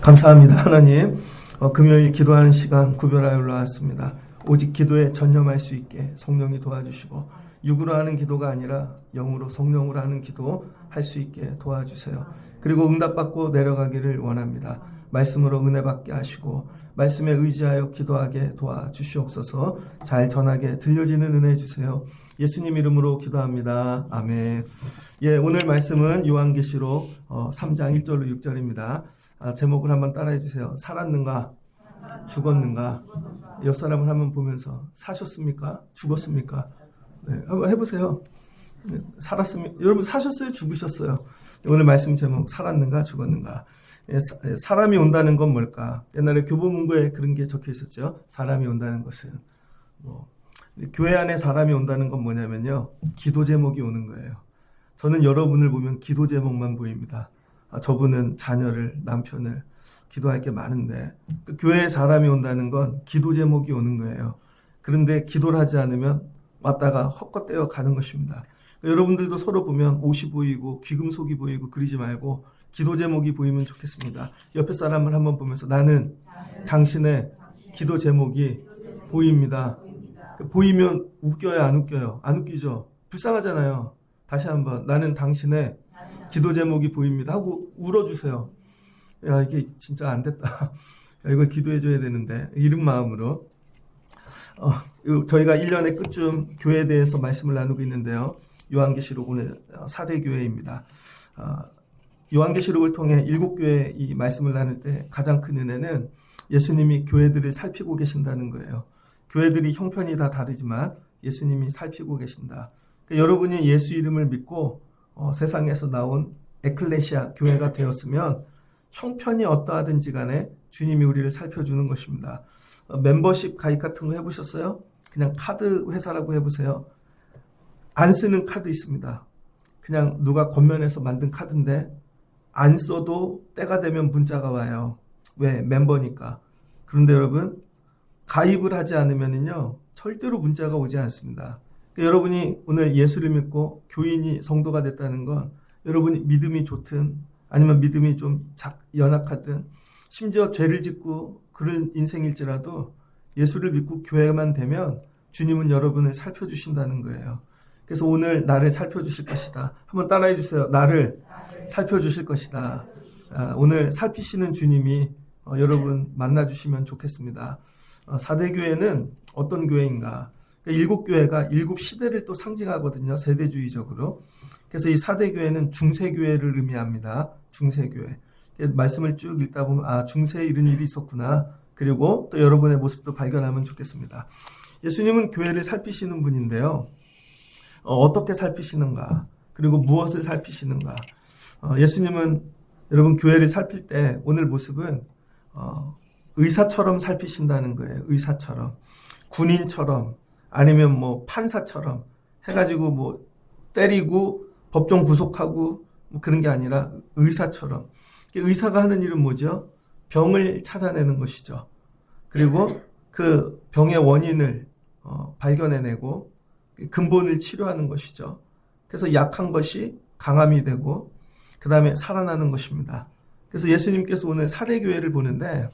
감사합니다. 하나님, 금요일 기도하는 시간 구별하여 올라왔습니다. 오직 기도에 전념할 수 있게 성령이 도와주시고 육으로 하는 기도가 아니라 영으로 성령으로 하는 기도 할 수 있게 도와주세요. 그리고 응답받고 내려가기를 원합니다. 말씀으로 은혜 받게 하시고 말씀에 의지하여 기도하게 도와주시옵소서. 잘 전하게 들려지는 은혜 주세요. 예수님 이름으로 기도합니다. 아멘. 오늘 말씀은 요한계시록 3장 1절로 6절입니다. 제목을 한번 따라해 주세요. 살았는가? 죽었는가? 옆 사람을 한번 보면서 사셨습니까? 죽었습니까? 네, 한번 해보세요. 살았습니까? 여러분 사셨어요? 죽으셨어요? 오늘 말씀 제목 살았는가? 죽었는가? 사람이 온다는 건 뭘까? 옛날에 교보문고에 그런 게 적혀 있었죠. 사람이 온다는 것은 교회 안에 사람이 온다는 건 뭐냐면요, 기도 제목이 오는 거예요. 저는 여러분을 보면 기도 제목만 보입니다. 저분은 자녀를, 남편을 기도할 게 많은데 교회에 사람이 온다는 건 기도 제목이 오는 거예요. 그런데 기도를 하지 않으면 왔다가 헛것대어 가는 것입니다. 여러분들도 서로 보면 옷이 보이고 귀금속이 보이고 그러지 말고 기도 제목이 보이면 좋겠습니다. 옆에 사람을 한번 보면서 나는 당신의 기도 제목이 보입니다. 보이면 웃겨요, 안 웃겨요? 안 웃기죠? 불쌍하잖아요. 다시 한번 나는 당신의 기도 제목이 보입니다 하고 울어주세요. 야, 이게 진짜 안 됐다. 야, 이걸 기도해줘야 되는데. 이런 마음으로 저희가 1년의 끝쯤 교회에 대해서 말씀을 나누고 있는데요. 요한계시록 오늘 4대 교회입니다. 요한계시록을 통해 7교회 이 말씀을 나눌 때 가장 큰 은혜는 예수님이 교회들을 살피고 계신다는 거예요. 교회들이 형편이 다 다르지만 예수님이 살피고 계신다. 그러니까 여러분이 예수 이름을 믿고 세상에서 나온 에클레시아 교회가 되었으면 형편이 어떠하든지 간에 주님이 우리를 살펴주는 것입니다. 멤버십 가입 같은 거 해보셨어요? 그냥 카드 회사라고 해보세요. 안 쓰는 카드 있습니다. 그냥 누가 권면해서 만든 카드인데 안 써도 때가 되면 문자가 와요. 왜? 멤버니까. 그런데 여러분, 가입을 하지 않으면요 절대로 문자가 오지 않습니다. 그러니까 여러분이 오늘 예수를 믿고 교인이 성도가 됐다는 건 여러분이 믿음이 좋든 아니면 믿음이 좀 연약하든 심지어 죄를 짓고 그런 인생일지라도 예수를 믿고 교회만 되면 주님은 여러분을 살펴주신다는 거예요. 그래서 오늘 나를 살펴주실 것이다. 한번 따라해 주세요. 나를 살펴주실 것이다. 오늘 살피시는 주님이 여러분 만나주시면 좋겠습니다. 4대 교회는 어떤 교회인가? 7교회가 7시대를 또 상징하거든요. 세대주의적으로. 그래서 이 4대 교회는 중세교회를 의미합니다. 중세교회. 말씀을 쭉 읽다 보면 중세에 이런 일이 있었구나. 그리고 또 여러분의 모습도 발견하면 좋겠습니다. 예수님은 교회를 살피시는 분인데요. 어떻게 살피시는가? 그리고 무엇을 살피시는가? 예수님은 여러분 교회를 살필 때 오늘 모습은 의사처럼 살피신다는 거예요. 의사처럼. 군인처럼 아니면 판사처럼 해가지고 때리고 법정 구속하고 그런 게 아니라 의사처럼. 의사가 하는 일은 뭐죠? 병을 찾아내는 것이죠. 그리고 그 병의 원인을 발견해내고 근본을 치료하는 것이죠. 그래서 약한 것이 강함이 되고 그 다음에 살아나는 것입니다. 그래서 예수님께서 오늘 4대 교회를 보는데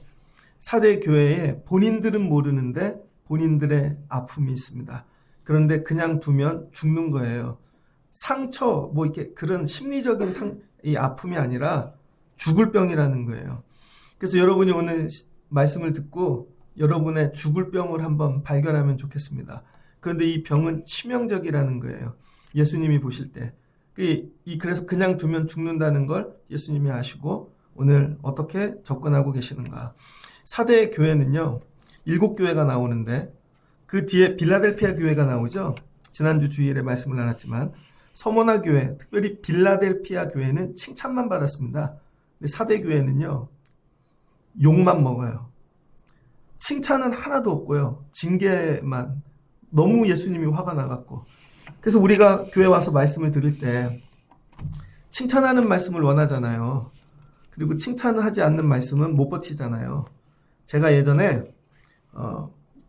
4대 교회에 본인들은 모르는데 본인들의 아픔이 있습니다. 그런데 그냥 두면 죽는 거예요. 상처, 이렇게 그런 심리적인 이 아픔이 아니라 죽을 병이라는 거예요. 그래서 여러분이 오늘 말씀을 듣고 여러분의 죽을 병을 한번 발견하면 좋겠습니다. 그런데 이 병은 치명적이라는 거예요. 예수님이 보실 때. 그래서 그냥 두면 죽는다는 걸 예수님이 아시고 오늘 어떻게 접근하고 계시는가. 4대 교회는요, 7교회가 나오는데 그 뒤에 빌라델피아 교회가 나오죠. 지난주 주일에 말씀을 나눴지만 서머나 교회, 특별히 빌라델피아 교회는 칭찬만 받았습니다. 근데 4대 교회는요, 욕만 먹어요. 칭찬은 하나도 없고요. 징계만. 너무 예수님이 화가 나갖고. 그래서 우리가 교회 와서 말씀을 들을 때 칭찬하는 말씀을 원하잖아요. 그리고 칭찬을 하지 않는 말씀은 못 버티잖아요. 제가 예전에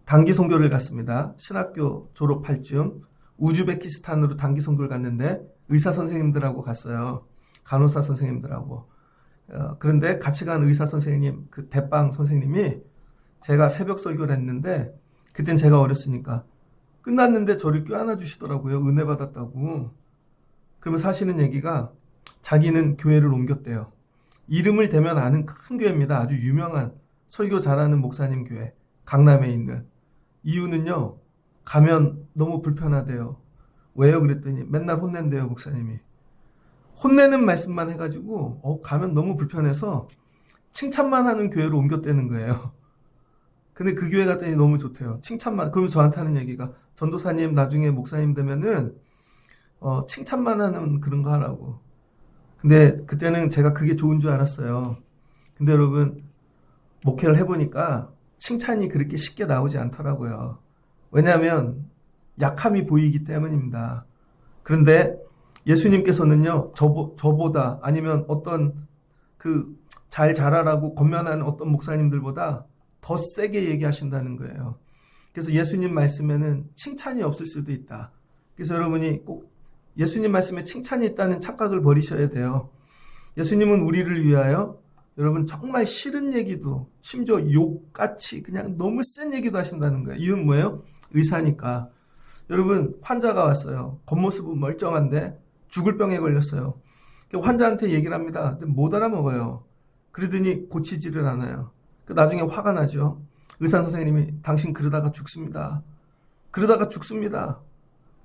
단기 선교를 갔습니다. 신학교 졸업할 쯤 우즈베키스탄으로 단기 선교를 갔는데 의사 선생님들하고 갔어요. 간호사 선생님들하고. 그런데 같이 간 의사 선생님, 그 대빵 선생님이 제가 새벽 설교를 했는데 그땐 제가 어렸으니까 끝났는데 저를 껴안아 주시더라고요. 은혜 받았다고. 그러면서 하시는 얘기가 자기는 교회를 옮겼대요. 이름을 대면 아는 큰 교회입니다. 아주 유명한 설교 잘하는 목사님 교회. 강남에 있는. 이유는요. 가면 너무 불편하대요. 왜요? 그랬더니 맨날 혼낸대요. 목사님이. 혼내는 말씀만 해가지고 가면 너무 불편해서 칭찬만 하는 교회로 옮겼다는 거예요. 근데 그 교회 갔더니 너무 좋대요. 칭찬만. 그러면서 저한테 하는 얘기가 전도사님 나중에 목사님 되면은 칭찬만 하는 그런 거 하라고. 근데 그때는 제가 그게 좋은 줄 알았어요. 근데 여러분 목회를 해보니까 칭찬이 그렇게 쉽게 나오지 않더라고요. 왜냐하면 약함이 보이기 때문입니다. 그런데 예수님께서는요, 저보다 아니면 어떤 그 잘 자라라고 권면하는 어떤 목사님들보다 더 세게 얘기하신다는 거예요. 그래서 예수님 말씀에는 칭찬이 없을 수도 있다. 그래서 여러분이 꼭 예수님 말씀에 칭찬이 있다는 착각을 버리셔야 돼요. 예수님은 우리를 위하여 여러분 정말 싫은 얘기도 심지어 욕같이 그냥 너무 센 얘기도 하신다는 거예요. 이유는 뭐예요? 의사니까. 여러분 환자가 왔어요. 겉모습은 멀쩡한데 죽을 병에 걸렸어요. 환자한테 얘기를 합니다. 근데 못 알아먹어요. 그러더니 고치지를 않아요. 나중에 화가 나죠. 의사 선생님이 당신 그러다가 죽습니다. 그러다가 죽습니다.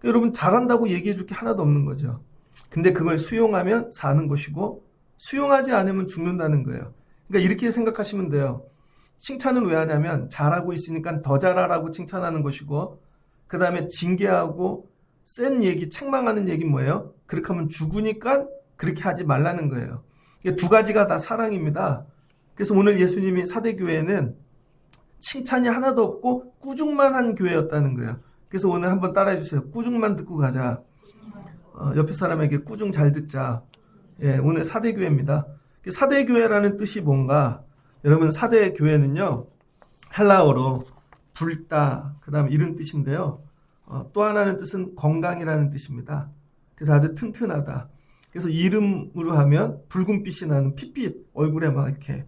여러분 잘한다고 얘기해 줄 게 하나도 없는 거죠. 근데 그걸 수용하면 사는 것이고 수용하지 않으면 죽는다는 거예요. 그러니까 이렇게 생각하시면 돼요. 칭찬은 왜 하냐면 잘하고 있으니까 더 잘하라고 칭찬하는 것이고 그 다음에 징계하고 센 얘기, 책망하는 얘기 뭐예요? 그렇게 하면 죽으니까 그렇게 하지 말라는 거예요. 이게 두 가지가 다 사랑입니다. 그래서 오늘 예수님이 사대교회는 칭찬이 하나도 없고 꾸중만 한 교회였다는 거예요. 그래서 오늘 한번 따라해 주세요. 꾸중만 듣고 가자. 옆에 사람에게 꾸중 잘 듣자. 예, 오늘 사대교회입니다. 사대교회라는 뜻이 뭔가? 여러분 사대교회는요. 헬라어로 붉다, 그 다음에 이런 뜻인데요. 또 하나는 뜻은 건강이라는 뜻입니다. 그래서 아주 튼튼하다. 그래서 이름으로 하면 붉은빛이 나는 핏빛, 얼굴에 막 이렇게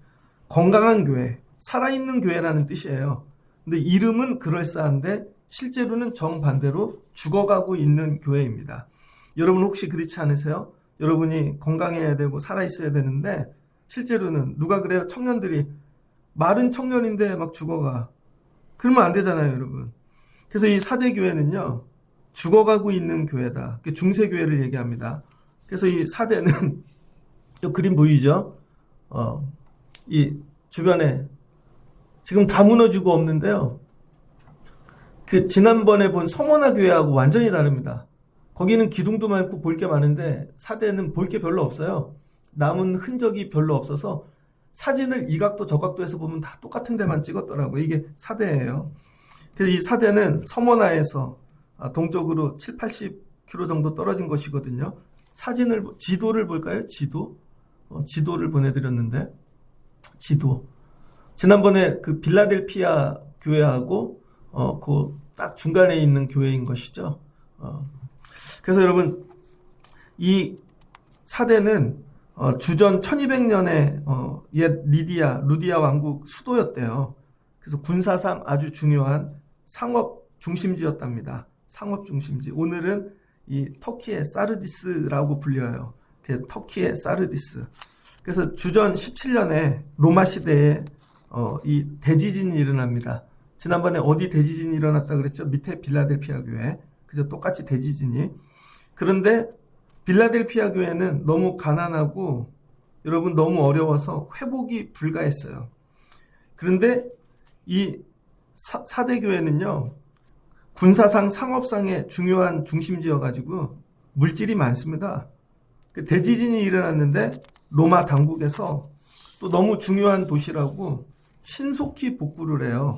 건강한 교회, 살아있는 교회라는 뜻이에요. 근데 이름은 그럴싸한데 실제로는 정반대로 죽어가고 있는 교회입니다. 여러분 혹시 그렇지 않으세요? 여러분이 건강해야 되고 살아있어야 되는데 실제로는 누가 그래요? 청년들이 마른 청년인데 막 죽어가. 그러면 안 되잖아요, 여러분. 그래서 이 사대교회는요, 죽어가고 있는 교회다. 중세교회를 얘기합니다. 그래서 이 사대는, 이 그림 보이죠? 이 주변에 지금 다 무너지고 없는데요. 그 지난번에 본 성원아 교회하고 완전히 다릅니다. 거기는 기둥도 많고 볼 게 많은데 사대는 볼 게 별로 없어요. 남은 흔적이 별로 없어서 사진을 이 각도 저 각도에서 보면 다 똑같은 데만 찍었더라고요. 이게 사대예요. 그래서 이 사대는 서머나에서 동쪽으로 7, 80km 정도 떨어진 것이거든요. 지도를 볼까요? 지도를 보내드렸는데, 지도. 지난번에 그 빌라델피아 교회하고, 그 딱 중간에 있는 교회인 것이죠. 그래서 여러분, 이 사대는 주전 1200년에 옛 루디아 왕국 수도였대요. 그래서 군사상 아주 중요한 상업 중심지였답니다. 상업 중심지. 오늘은 이 터키의 사르디스라고 불려요. 터키의 사르디스. 그래서 주전 17년에 로마 시대에 이 대지진이 일어납니다. 지난번에 어디 대지진이 일어났다 그랬죠? 밑에 빌라델피아 교회. 그죠? 똑같이 대지진이. 그런데 빌라델피아 교회는 너무 가난하고 여러분 너무 어려워서 회복이 불가했어요. 그런데 이 사대교회는요, 군사상 상업상의 중요한 중심지여가지고 물질이 많습니다. 대지진이 일어났는데 로마 당국에서 또 너무 중요한 도시라고 신속히 복구를 해요.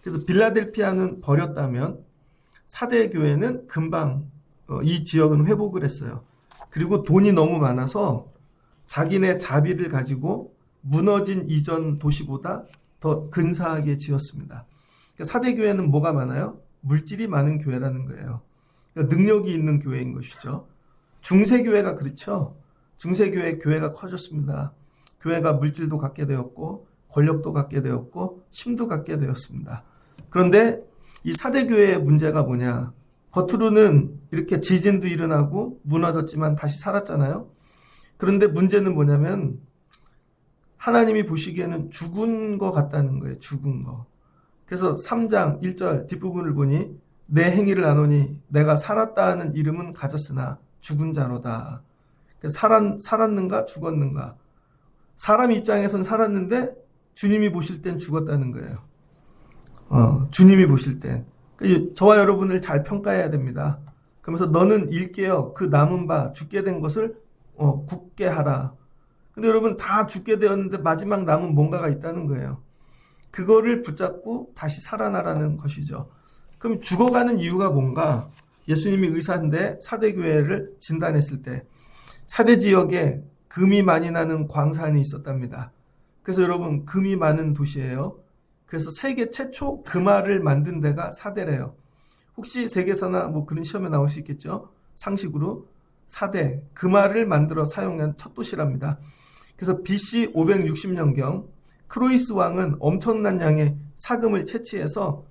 그래서 빌라델피아는 버렸다면 사대교회는 금방 이 지역은 회복을 했어요. 그리고 돈이 너무 많아서 자기네 자비를 가지고 무너진 이전 도시보다 더 근사하게 지었습니다. 그러니까 사대 교회는 뭐가 많아요? 물질이 많은 교회라는 거예요. 그러니까 능력이 있는 교회인 것이죠. 중세교회가 그렇죠. 중세교회 교회가 커졌습니다. 교회가 물질도 갖게 되었고 권력도 갖게 되었고 힘도 갖게 되었습니다. 그런데 이 사대교회의 문제가 뭐냐? 겉으로는 이렇게 지진도 일어나고 무너졌지만 다시 살았잖아요. 그런데 문제는 뭐냐면 하나님이 보시기에는 죽은 것 같다는 거예요. 죽은 거. 그래서 3장 1절 뒷부분을 보니 내 행위를 아노니 내가 살았다 하는 이름은 가졌으나 죽은 자로다. 살았는가 죽었는가. 사람 입장에선 살았는데 주님이 보실 땐 죽었다는 거예요. 주님이 보실 땐. 저와 여러분을 잘 평가해야 됩니다. 그러면서 너는 일깨어 그 남은 바 죽게 된 것을 굳게 하라. 근데 여러분 다 죽게 되었는데 마지막 남은 뭔가가 있다는 거예요. 그거를 붙잡고 다시 살아나라는 것이죠. 그럼 죽어가는 이유가 뭔가? 예수님이 의사인데 사대교회를 진단했을 때 사대 지역에 금이 많이 나는 광산이 있었답니다. 그래서 여러분 금이 많은 도시예요. 그래서 세계 최초 금화를 만든 데가 사대래요. 혹시 세계사나 뭐 그런 시험에 나올 수 있겠죠. 상식으로 사대 금화를 만들어 사용한 첫 도시랍니다. 그래서 BC 560년경 크로이스 왕은 엄청난 양의 사금을 채취해서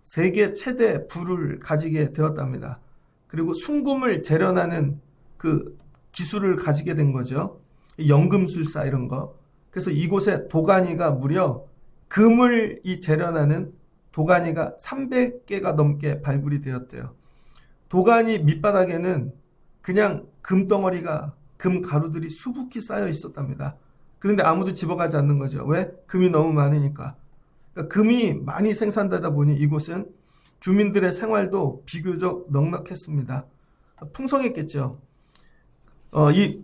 세계 최대 부를 가지게 되었답니다. 그리고 순금을 재련하는 그 기술을 가지게 된 거죠. 연금술사 이런 거. 그래서 이곳에 도가니가 무려 금을 재련하는 도가니가 300개가 넘게 발굴이 되었대요. 도가니 밑바닥에는 그냥 금덩어리가 금 가루들이 수북히 쌓여 있었답니다. 그런데 아무도 집어가지 않는 거죠. 왜? 금이 너무 많으니까. 그러니까 금이 많이 생산되다 보니 이곳은 주민들의 생활도 비교적 넉넉했습니다. 풍성했겠죠. 이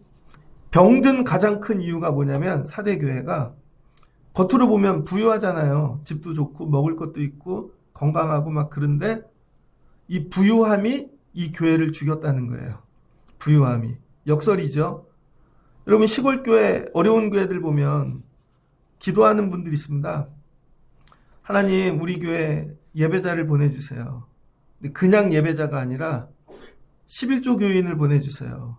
병든 가장 큰 이유가 뭐냐면 사대교회가 겉으로 보면 부유하잖아요. 집도 좋고 먹을 것도 있고 건강하고 막 그런데 이 부유함이 이 교회를 죽였다는 거예요. 부유함이. 역설이죠. 여러분 시골교회 어려운 교회들 보면 기도하는 분들이 있습니다. 하나님 우리 교회 예배자를 보내주세요. 그냥 예배자가 아니라 11조 교인을 보내주세요.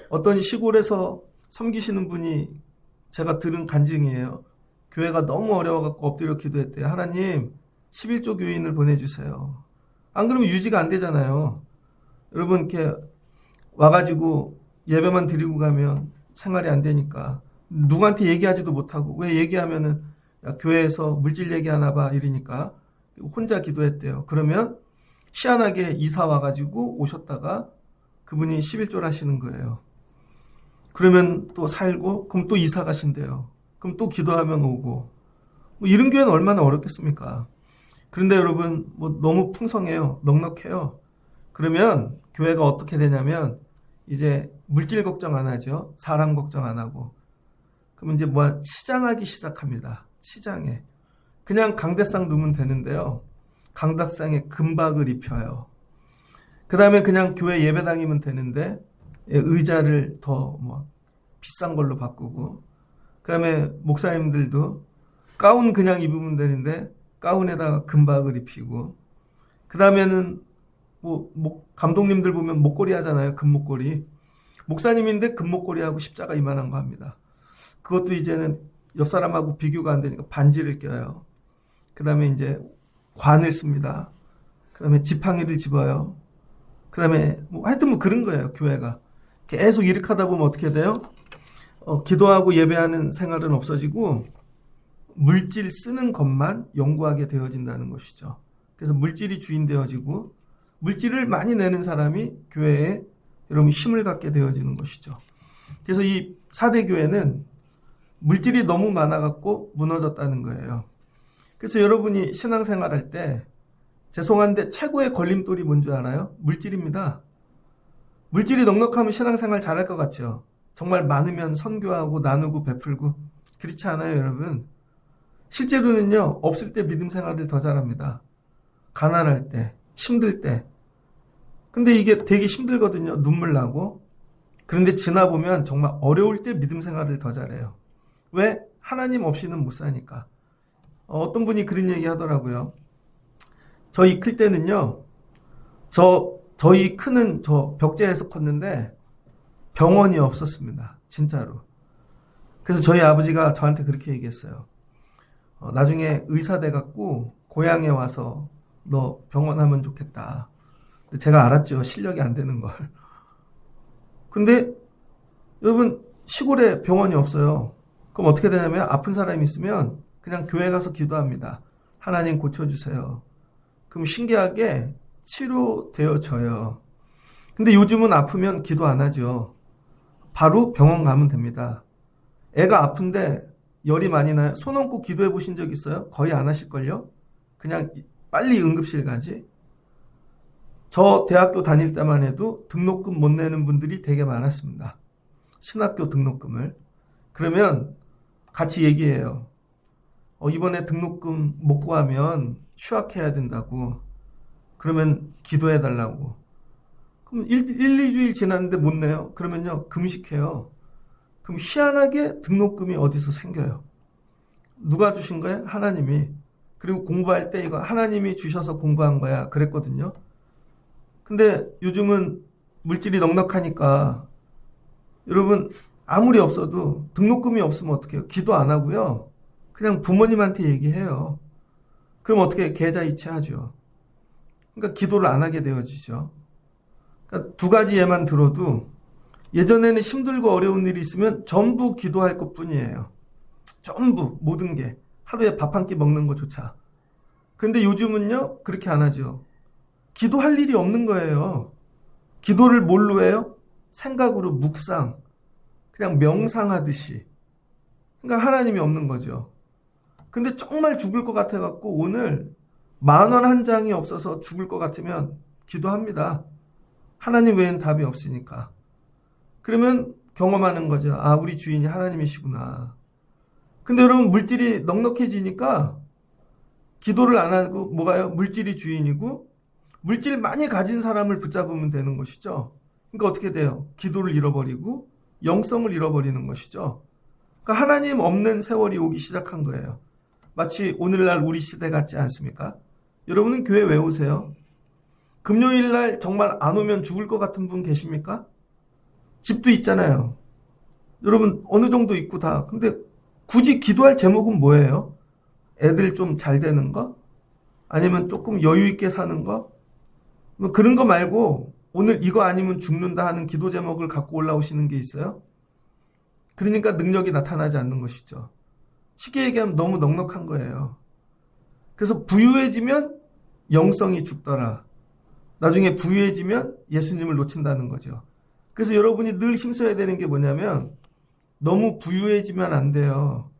어떤 시골에서 섬기시는 분이 제가 들은 간증이에요. 교회가 너무 어려워갖고 엎드려 기도했대요. 하나님 11조 교인을 보내주세요. 안 그러면 유지가 안 되잖아요. 여러분 이렇게 와가지고 예배만 드리고 가면 생활이 안 되니까 누구한테 얘기하지도 못하고 왜 얘기하면은 야, 교회에서 물질 얘기하나 봐 이러니까 혼자 기도했대요. 그러면 희한하게 이사 와가지고 오셨다가 그분이 11조를 하시는 거예요. 그러면 또 살고 그럼 또 이사 가신대요. 그럼 또 기도하면 오고 뭐 이런 교회는 얼마나 어렵겠습니까? 그런데 여러분 뭐 너무 풍성해요. 넉넉해요. 그러면 교회가 어떻게 되냐면 이제 물질 걱정 안 하죠. 사람 걱정 안 하고. 그럼 이제 치장하기 시작합니다. 치장에. 그냥 강대상 누면 되는데요. 강대상에 금박을 입혀요. 그 다음에 그냥 교회 예배당이면 되는데 의자를 더 비싼 걸로 바꾸고 그 다음에 목사님들도 가운 그냥 입으면 되는데 가운에다가 금박을 입히고 그 다음에는 감독님들 보면 목걸이 하잖아요. 금목걸이. 목사님인데 금목걸이하고 십자가 이만한 거 합니다. 그것도 이제는 옆 사람하고 비교가 안 되니까 반지를 껴요. 그 다음에 이제 관을 씁니다. 그 다음에 지팡이를 집어요. 그 다음에 하여튼 그런 거예요. 교회가. 계속 이렇게 하다 보면 어떻게 돼요? 기도하고 예배하는 생활은 없어지고 물질 쓰는 것만 연구하게 되어진다는 것이죠. 그래서 물질이 주인 되어지고 물질을 많이 내는 사람이 교회에 여러분 힘을 갖게 되어지는 것이죠. 그래서 이 사대교회는 물질이 너무 많아갖고 무너졌다는 거예요. 그래서 여러분이 신앙생활할 때 죄송한데 최고의 걸림돌이 뭔지 알아요? 물질입니다. 물질이 넉넉하면 신앙생활 잘할 것 같죠? 정말 많으면 선교하고 나누고 베풀고 그렇지 않아요, 여러분? 실제로는요, 없을 때 믿음 생활을 더 잘합니다. 가난할 때, 힘들 때. 근데 이게 되게 힘들거든요. 눈물 나고. 그런데 지나보면 정말 어려울 때 믿음 생활을 더 잘해요. 왜? 하나님 없이는 못 사니까. 어떤 분이 그런 얘기 하더라고요. 저희 클 때는요, 저희 크는 저 벽제에서 컸는데 병원이 없었습니다. 진짜로. 그래서 저희 아버지가 저한테 그렇게 얘기했어요. 나중에 의사 돼갖고 고향에 와서 너 병원 하면 좋겠다. 근데 제가 알았죠. 실력이 안 되는 걸. 근데 여러분 시골에 병원이 없어요. 그럼 어떻게 되냐면 아픈 사람이 있으면 그냥 교회 가서 기도합니다. 하나님 고쳐주세요. 그럼 신기하게 치료되어져요. 근데 요즘은 아프면 기도 안 하죠. 바로 병원 가면 됩니다. 애가 아픈데 열이 많이 나요. 손 얹고 기도해 보신 적 있어요? 거의 안 하실걸요? 그냥 빨리 응급실 가지. 저 대학교 다닐 때만 해도 등록금 못 내는 분들이 되게 많았습니다. 신학교 등록금을. 그러면 같이 얘기해요. 이번에 등록금 못 구하면 휴학해야 된다고. 그러면 기도해 달라고. 그럼 2주일 지났는데 못 내요. 그러면요, 금식해요. 그럼 희한하게 등록금이 어디서 생겨요. 누가 주신 거예요? 하나님이. 그리고 공부할 때 이거 하나님이 주셔서 공부한 거야. 그랬거든요. 근데 요즘은 물질이 넉넉하니까 여러분 아무리 없어도 등록금이 없으면 어떡해요? 기도 안 하고요. 그냥 부모님한테 얘기해요. 그럼 어떻게 계좌이체하죠. 그러니까 기도를 안 하게 되어지죠. 그러니까 두 가지 예만 들어도 예전에는 힘들고 어려운 일이 있으면 전부 기도할 것뿐이에요. 전부 모든 게 하루에 밥 한 끼 먹는 것조차. 근데 요즘은요 그렇게 안 하죠. 기도할 일이 없는 거예요. 기도를 뭘로 해요? 생각으로 묵상, 그냥 명상하듯이. 그러니까 하나님이 없는 거죠. 근데 정말 죽을 것 같아갖고 오늘 10,000원 한 장이 없어서 죽을 것 같으면 기도합니다. 하나님 외엔 답이 없으니까. 그러면 경험하는 거죠. 아, 우리 주인이 하나님이시구나. 근데 여러분 물질이 넉넉해지니까 기도를 안 하고 뭐가요? 물질이 주인이고 물질 많이 가진 사람을 붙잡으면 되는 것이죠. 그러니까 어떻게 돼요? 기도를 잃어버리고 영성을 잃어버리는 것이죠. 그러니까 하나님 없는 세월이 오기 시작한 거예요. 마치 오늘날 우리 시대 같지 않습니까? 여러분은 교회 왜 오세요? 금요일 날 정말 안 오면 죽을 것 같은 분 계십니까? 집도 있잖아요. 여러분 어느 정도 있고 다. 근데 굳이 기도할 제목은 뭐예요? 애들 좀 잘 되는 거? 아니면 조금 여유 있게 사는 거? 뭐 그런 거 말고 오늘 이거 아니면 죽는다 하는 기도 제목을 갖고 올라오시는 게 있어요? 그러니까 능력이 나타나지 않는 것이죠. 쉽게 얘기하면 너무 넉넉한 거예요. 그래서 부유해지면 영성이 죽더라. 나중에 부유해지면 예수님을 놓친다는 거죠. 그래서 여러분이 늘 힘써야 되는 게 뭐냐면 너무 부유해지면 안 돼요.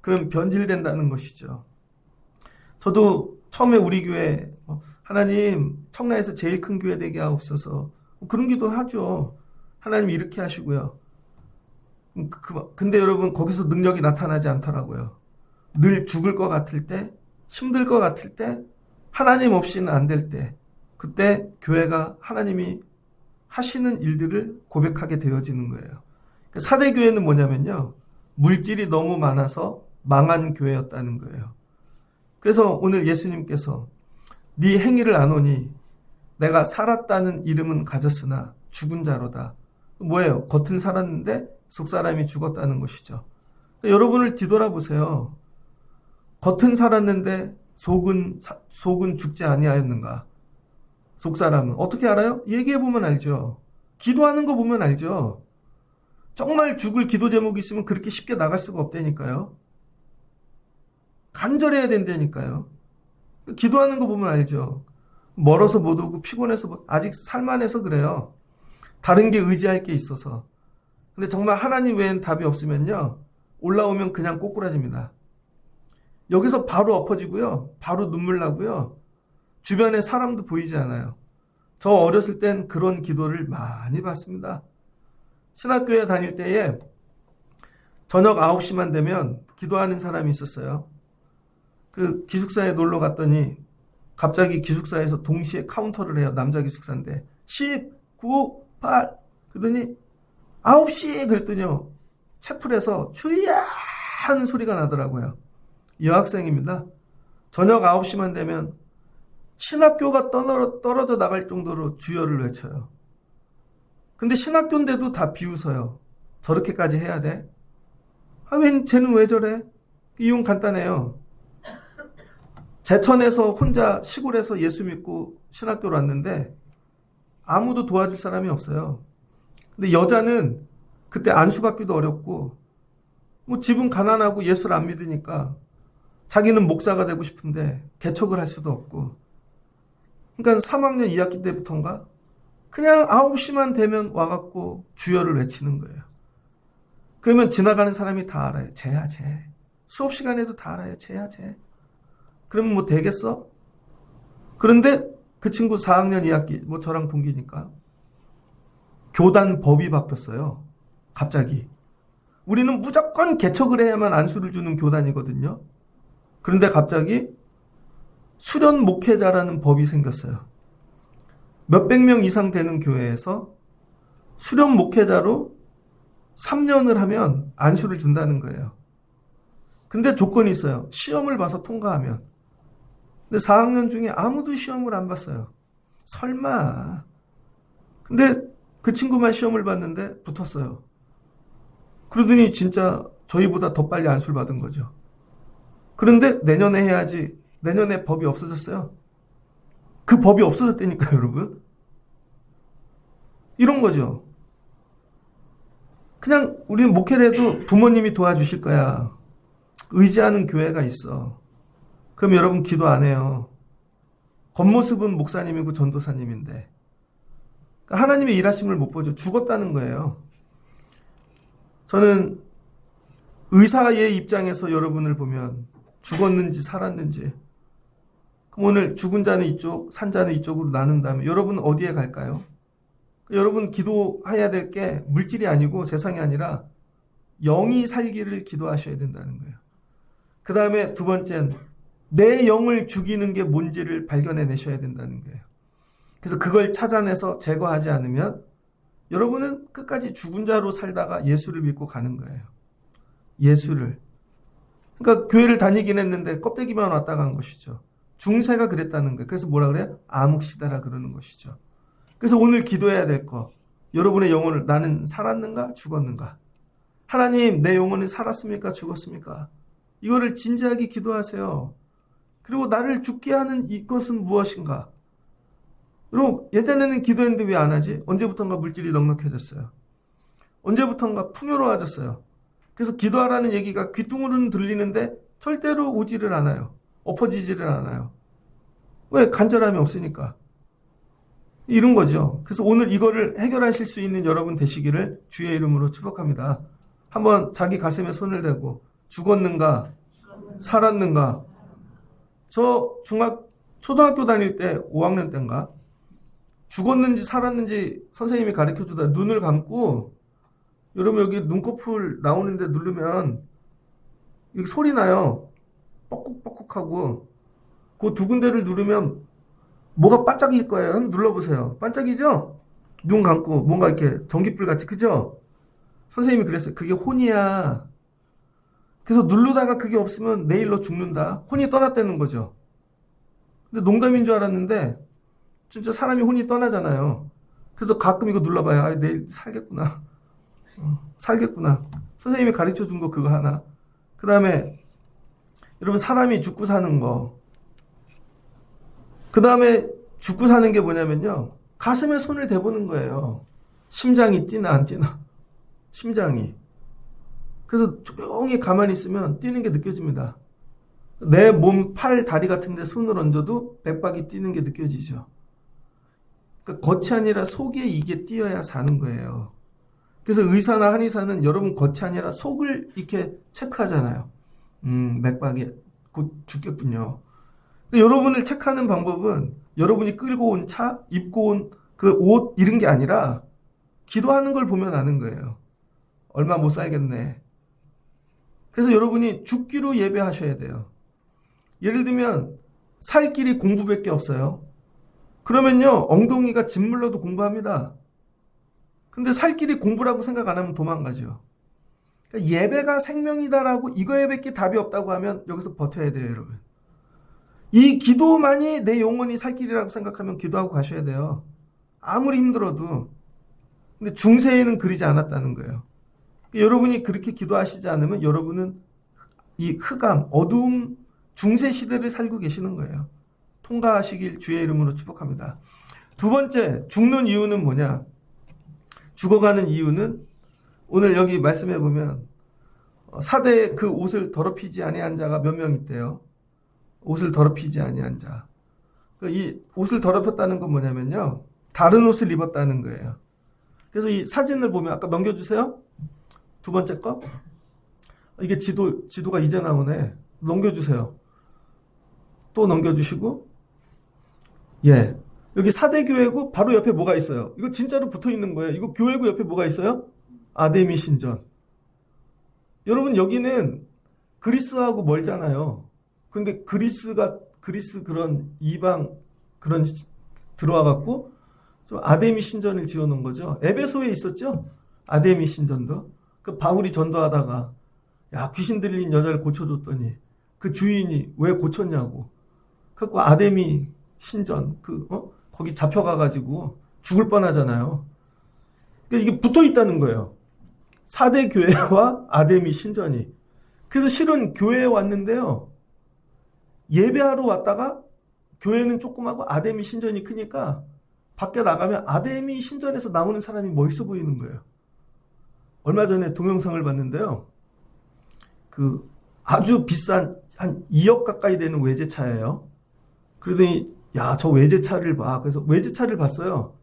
그럼 변질된다는 것이죠. 저도 처음에 우리 교회 하나님 청라에서 제일 큰 교회 되게 하옵소서 그런 기도 하죠. 하나님 이렇게 하시고요. 근데 여러분 거기서 능력이 나타나지 않더라고요. 늘 죽을 것 같을 때, 힘들 것 같을 때, 하나님 없이는 안 될 때, 그때 교회가 하나님이 하시는 일들을 고백하게 되어지는 거예요. 사대 교회는 뭐냐면요, 물질이 너무 많아서 망한 교회였다는 거예요. 그래서 오늘 예수님께서 네 행위를 아노니 내가 살았다는 이름은 가졌으나 죽은 자로다. 뭐예요? 겉은 살았는데 속 사람이 죽었다는 것이죠. 여러분을 뒤돌아보세요. 겉은 살았는데 속은 죽지 아니하였는가? 속 사람은 어떻게 알아요? 얘기해 보면 알죠. 기도하는 거 보면 알죠. 정말 죽을 기도 제목이 있으면 그렇게 쉽게 나갈 수가 없다니까요. 간절해야 된다니까요. 기도하는 거 보면 알죠. 멀어서 못 오고 피곤해서 아직 살만해서 그래요. 다른 게 의지할 게 있어서. 근데 정말 하나님 외엔 답이 없으면요, 올라오면 그냥 꼬꾸라집니다. 여기서 바로 엎어지고요, 바로 눈물 나고요, 주변에 사람도 보이지 않아요. 저 어렸을 땐 그런 기도를 많이 받습니다. 신학교에 다닐 때에 저녁 9시만 되면 기도하는 사람이 있었어요. 그 기숙사에 놀러 갔더니 갑자기 기숙사에서 동시에 카운터를 해요. 남자 기숙사인데 10, 9, 8 그러더니 9시 그랬더니요, 채플에서 주야 하는 소리가 나더라고요. 여학생입니다. 저녁 9시만 되면 신학교가 떨어져 나갈 정도로 주여를 외쳐요. 근데 신학교인데도 다 비웃어요. 저렇게까지 해야 돼? 쟤는 왜 저래? 이유는 간단해요. 제천에서 혼자 시골에서 예수 믿고 신학교로 왔는데 아무도 도와줄 사람이 없어요. 근데 여자는 그때 안수받기도 어렵고 뭐 집은 가난하고 예수를 안 믿으니까 자기는 목사가 되고 싶은데 개척을 할 수도 없고, 그러니까 3학년 2학기 때부터인가 그냥 9시만 되면 와갖고 주여를 외치는 거예요. 그러면 지나가는 사람이 다 알아요. 쟤야 쟤. 수업 시간에도 다 알아요. 쟤야 쟤. 그러면 뭐 되겠어? 그런데 그 친구 4학년 2학기, 뭐 저랑 동기니까 교단 법이 바뀌었어요. 갑자기. 우리는 무조건 개척을 해야만 안수를 주는 교단이거든요. 그런데 갑자기 수련 목회자라는 법이 생겼어요. 몇백 명 이상 되는 교회에서 수련 목회자로 3년을 하면 안수를 준다는 거예요. 근데 조건이 있어요. 시험을 봐서 통과하면. 근데 4학년 중에 아무도 시험을 안 봤어요. 설마. 근데 그 친구만 시험을 봤는데 붙었어요. 그러더니 진짜 저희보다 더 빨리 안수를 받은 거죠. 그런데 내년에 해야지. 내년에 법이 없어졌어요. 그 법이 없어졌다니까요, 여러분. 이런 거죠. 그냥 우리는 목회를 해도 부모님이 도와주실 거야. 의지하는 교회가 있어. 그럼 여러분 기도 안 해요. 겉모습은 목사님이고 전도사님인데 그러니까 하나님의 일하심을 못 보죠. 죽었다는 거예요. 저는 의사의 입장에서 여러분을 보면 죽었는지 살았는지, 그럼 오늘 죽은 자는 이쪽, 산 자는 이쪽으로 나눈다면 여러분 어디에 갈까요? 여러분 기도해야 될 게 물질이 아니고 세상이 아니라 영이 살기를 기도하셔야 된다는 거예요. 그 다음에 두 번째는 내 영을 죽이는 게 뭔지를 발견해 내셔야 된다는 거예요. 그래서 그걸 찾아내서 제거하지 않으면 여러분은 끝까지 죽은 자로 살다가 예수를 믿고 가는 거예요. 예수를. 그러니까 교회를 다니긴 했는데 껍데기만 왔다 간 것이죠. 중세가 그랬다는 거예요. 그래서 뭐라 그래요? 암흑시대라 그러는 것이죠. 그래서 오늘 기도해야 될 거, 여러분의 영혼을, 나는 살았는가 죽었는가? 하나님, 내 영혼은 살았습니까 죽었습니까? 이거를 진지하게 기도하세요. 그리고 나를 죽게 하는 이것은 무엇인가? 여러분, 예전에는 기도했는데 왜 안 하지? 언제부턴가 물질이 넉넉해졌어요. 언제부턴가 풍요로워졌어요. 그래서 기도하라는 얘기가 귀뚱으로는 들리는데 절대로 오지를 않아요. 엎어지지를 않아요. 왜? 간절함이 없으니까. 이런 거죠. 그래서 오늘 이거를 해결하실 수 있는 여러분 되시기를 주의 이름으로 축복합니다. 한번 자기 가슴에 손을 대고 죽었는가 살았는가. 저 초등학교 다닐 때 5학년 때인가 죽었는지 살았는지 선생님이 가르쳐주다 눈을 감고, 여러분 여기 눈꺼풀 나오는데 누르면 여기 소리 나요. 뻑꾹뻑꾹하고. 그 두 군데를 누르면 뭐가 반짝일 거예요. 한번 눌러보세요. 반짝이죠? 눈 감고 뭔가 이렇게 전기불 같이, 그죠? 선생님이 그랬어요. 그게 혼이야. 그래서 누르다가 그게 없으면 내일로 죽는다. 혼이 떠났다는 거죠. 근데 농담인 줄 알았는데 진짜 사람이 혼이 떠나잖아요. 그래서 가끔 이거 눌러봐요. 아, 내일 살겠구나. 살겠구나. 선생님이 가르쳐 준 거 그거 하나. 그 다음에 여러분 사람이 죽고 사는 거. 그 다음에 죽고 사는 게 뭐냐면요. 가슴에 손을 대보는 거예요. 심장이 뛰나 안 뛰나. 심장이. 그래서 조용히 가만히 있으면 뛰는 게 느껴집니다. 내 몸, 팔, 다리 같은 데 손을 얹어도 맥박이 뛰는 게 느껴지죠. 그러니까 겉이 아니라 속에 이게 뛰어야 사는 거예요. 그래서 의사나 한의사는 여러분 겉이 아니라 속을 이렇게 체크하잖아요. 맥박이 곧 죽겠군요. 여러분을 체크하는 방법은 여러분이 끌고 온 차, 입고 온 그 옷 이런 게 아니라 기도하는 걸 보면 아는 거예요. 얼마 못 살겠네. 그래서 여러분이 죽기로 예배하셔야 돼요. 예를 들면 살 길이 공부밖에 없어요. 그러면요 엉덩이가 짓물러도 공부합니다. 근데 살 길이 공부라고 생각 안 하면 도망가죠. 그러니까 예배가 생명이다라고 이거에밖에 답이 없다고 하면 여기서 버텨야 돼요, 여러분. 이 기도만이 내 영혼이 살 길이라고 생각하면 기도하고 가셔야 돼요. 아무리 힘들어도. 근데 중세에는 그러지 않았다는 거예요. 여러분이 그렇게 기도하시지 않으면 여러분은 이 흑암, 어두움, 중세 시대를 살고 계시는 거예요. 통과하시길 주의 이름으로 축복합니다. 두 번째, 죽는 이유는 뭐냐? 죽어가는 이유는 오늘 여기 말씀해 보면 사대에 그 옷을 더럽히지 아니한 자가 몇 명 있대요. 옷을 더럽히지 아니한 자. 이 옷을 더럽혔다는 건 뭐냐면요, 다른 옷을 입었다는 거예요. 그래서 이 사진을 보면, 아까 넘겨주세요. 두 번째 거. 이게 지도가 이제 나오네. 넘겨주세요. 또 넘겨주시고. 예. 여기 사대교회고 바로 옆에 뭐가 있어요? 이거 진짜로 붙어 있는 거예요. 이거 교회고 옆에 뭐가 있어요? 아데미 신전. 여러분, 여기는 그리스하고 멀잖아요. 근데 그리스 그런 이방 그런 들어와 갖고 좀 아데미 신전을 지어 놓은 거죠. 에베소에 있었죠? 아데미 신전도. 그 바울이 전도하다가 야, 귀신 들린 여자를 고쳐줬더니 그 주인이 왜 고쳤냐고. 그래서 아데미 신전 거기 잡혀가가지고 죽을 뻔하잖아요. 그러니까 이게 붙어 있다는 거예요. 4대 교회와 아데미 신전이. 그래서 실은 교회에 왔는데요, 예배하러 왔다가 교회는 조그마하고 아데미 신전이 크니까 밖에 나가면 아데미 신전에서 나오는 사람이 멋있어 보이는 거예요. 얼마 전에 동영상을 봤는데요, 그 아주 비싼 한 2억 가까이 되는 외제차예요. 그러더니 야, 저 외제차를 봐. 그래서 외제차를 봤어요,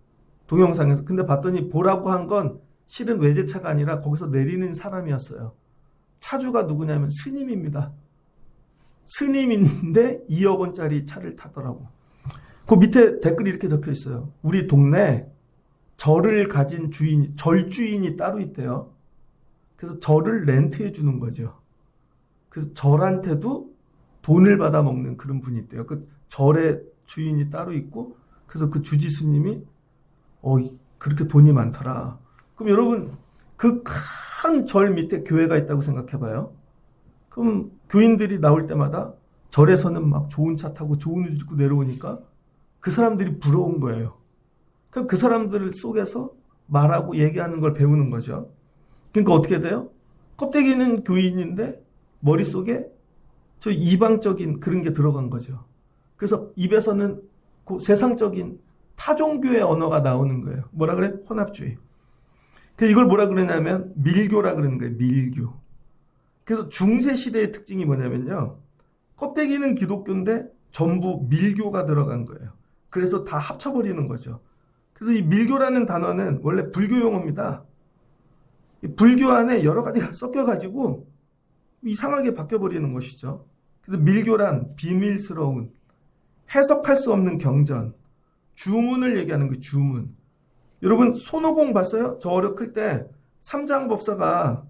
동영상에서. 근데 봤더니 보라고 한 건 실은 외제차가 아니라 거기서 내리는 사람이었어요. 차주가 누구냐면 스님입니다. 스님인데 2억 원짜리 차를 타더라고. 그 밑에 댓글이 이렇게 적혀 있어요. 우리 동네 절을 가진 주인이, 절주인이 따로 있대요. 그래서 절을 렌트해 주는 거죠. 그래서 절한테도 돈을 받아 먹는 그런 분이 있대요. 그 절의 주인이 따로 있고, 그래서 그 주지스님이 그렇게 돈이 많더라. 그럼 여러분, 그 큰 절 밑에 교회가 있다고 생각해 봐요. 그럼 교인들이 나올 때마다 절에서는 막 좋은 차 타고 좋은 옷 입고 내려오니까 그 사람들이 부러운 거예요. 그럼 그 사람들 속에서 말하고 얘기하는 걸 배우는 거죠. 그러니까 어떻게 돼요? 껍데기는 교인인데 머릿속에 저 이방적인 그런 게 들어간 거죠. 그래서 입에서는 그 세상적인 타종교의 언어가 나오는 거예요. 뭐라 그래? 혼합주의. 그래서 이걸 뭐라 그러냐면 밀교라 그러는 거예요. 밀교. 그래서 중세시대의 특징이 뭐냐면요, 껍데기는 기독교인데 전부 밀교가 들어간 거예요. 그래서 다 합쳐버리는 거죠. 그래서 이 밀교라는 단어는 원래 불교 용어입니다. 이 불교 안에 여러 가지가 섞여가지고 이상하게 바뀌어버리는 것이죠. 그래서 밀교란 비밀스러운, 해석할 수 없는 경전, 주문을 얘기하는 그 주문. 여러분, 손오공 봤어요? 저 어렸을 때 삼장법사가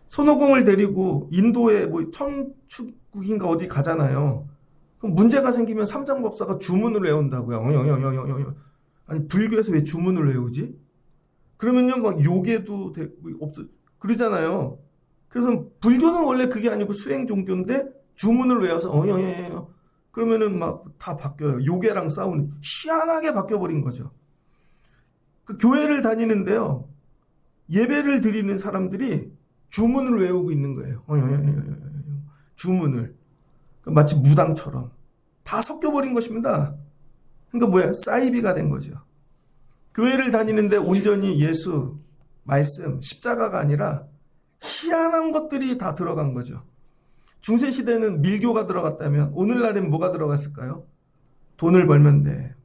손오공을 데리고 인도에 뭐 천축국인가 어디 가잖아요. 그럼 문제가 생기면 삼장법사가 주문을 외운다고요. 아니, 불교에서 왜 주문을 외우지? 그러면요, 막 요괴도 없어 그러잖아요. 그래서 불교는 원래 그게 아니고 수행 종교인데 주문을 외워서 그러면은 막 다 바뀌어요. 요괴랑 싸우는, 희한하게 바뀌어버린 거죠. 그 교회를 다니는데요, 예배를 드리는 사람들이 주문을 외우고 있는 거예요. 주문을. 마치 무당처럼. 다 섞여버린 것입니다. 그러니까 뭐야? 사이비가 된 거죠. 교회를 다니는데 온전히 예수, 말씀, 십자가가 아니라 희한한 것들이 다 들어간 거죠. 중세시대는 밀교가 들어갔다면 오늘날엔 뭐가 들어갔을까요? 돈을 벌면 돼.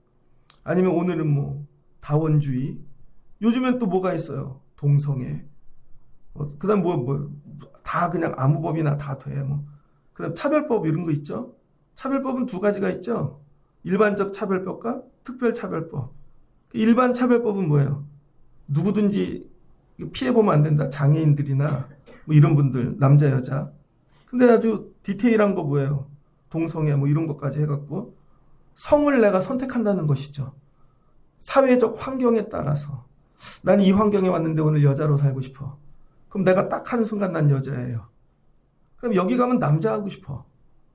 아니면 오늘은 뭐 다원주의. 요즘엔 또 뭐가 있어요? 동성애. 그 다음 다 그냥 아무 법이나 다 돼. 그 다음 차별법 이런 거 있죠? 차별법은 두 가지가 있죠? 일반적 차별법과 특별차별법. 일반 차별법은 뭐예요? 누구든지 피해보면 안 된다. 장애인들이나 뭐 이런 분들, 남자, 여자. 근데 아주 디테일한 거 뭐예요? 동성애 뭐 이런 것까지 해갖고 성을 내가 선택한다는 것이죠. 사회적 환경에 따라서. 나는 이 환경에 왔는데 오늘 여자로 살고 싶어. 그럼 내가 딱 하는 순간 난 여자예요. 그럼 여기 가면 남자 하고 싶어.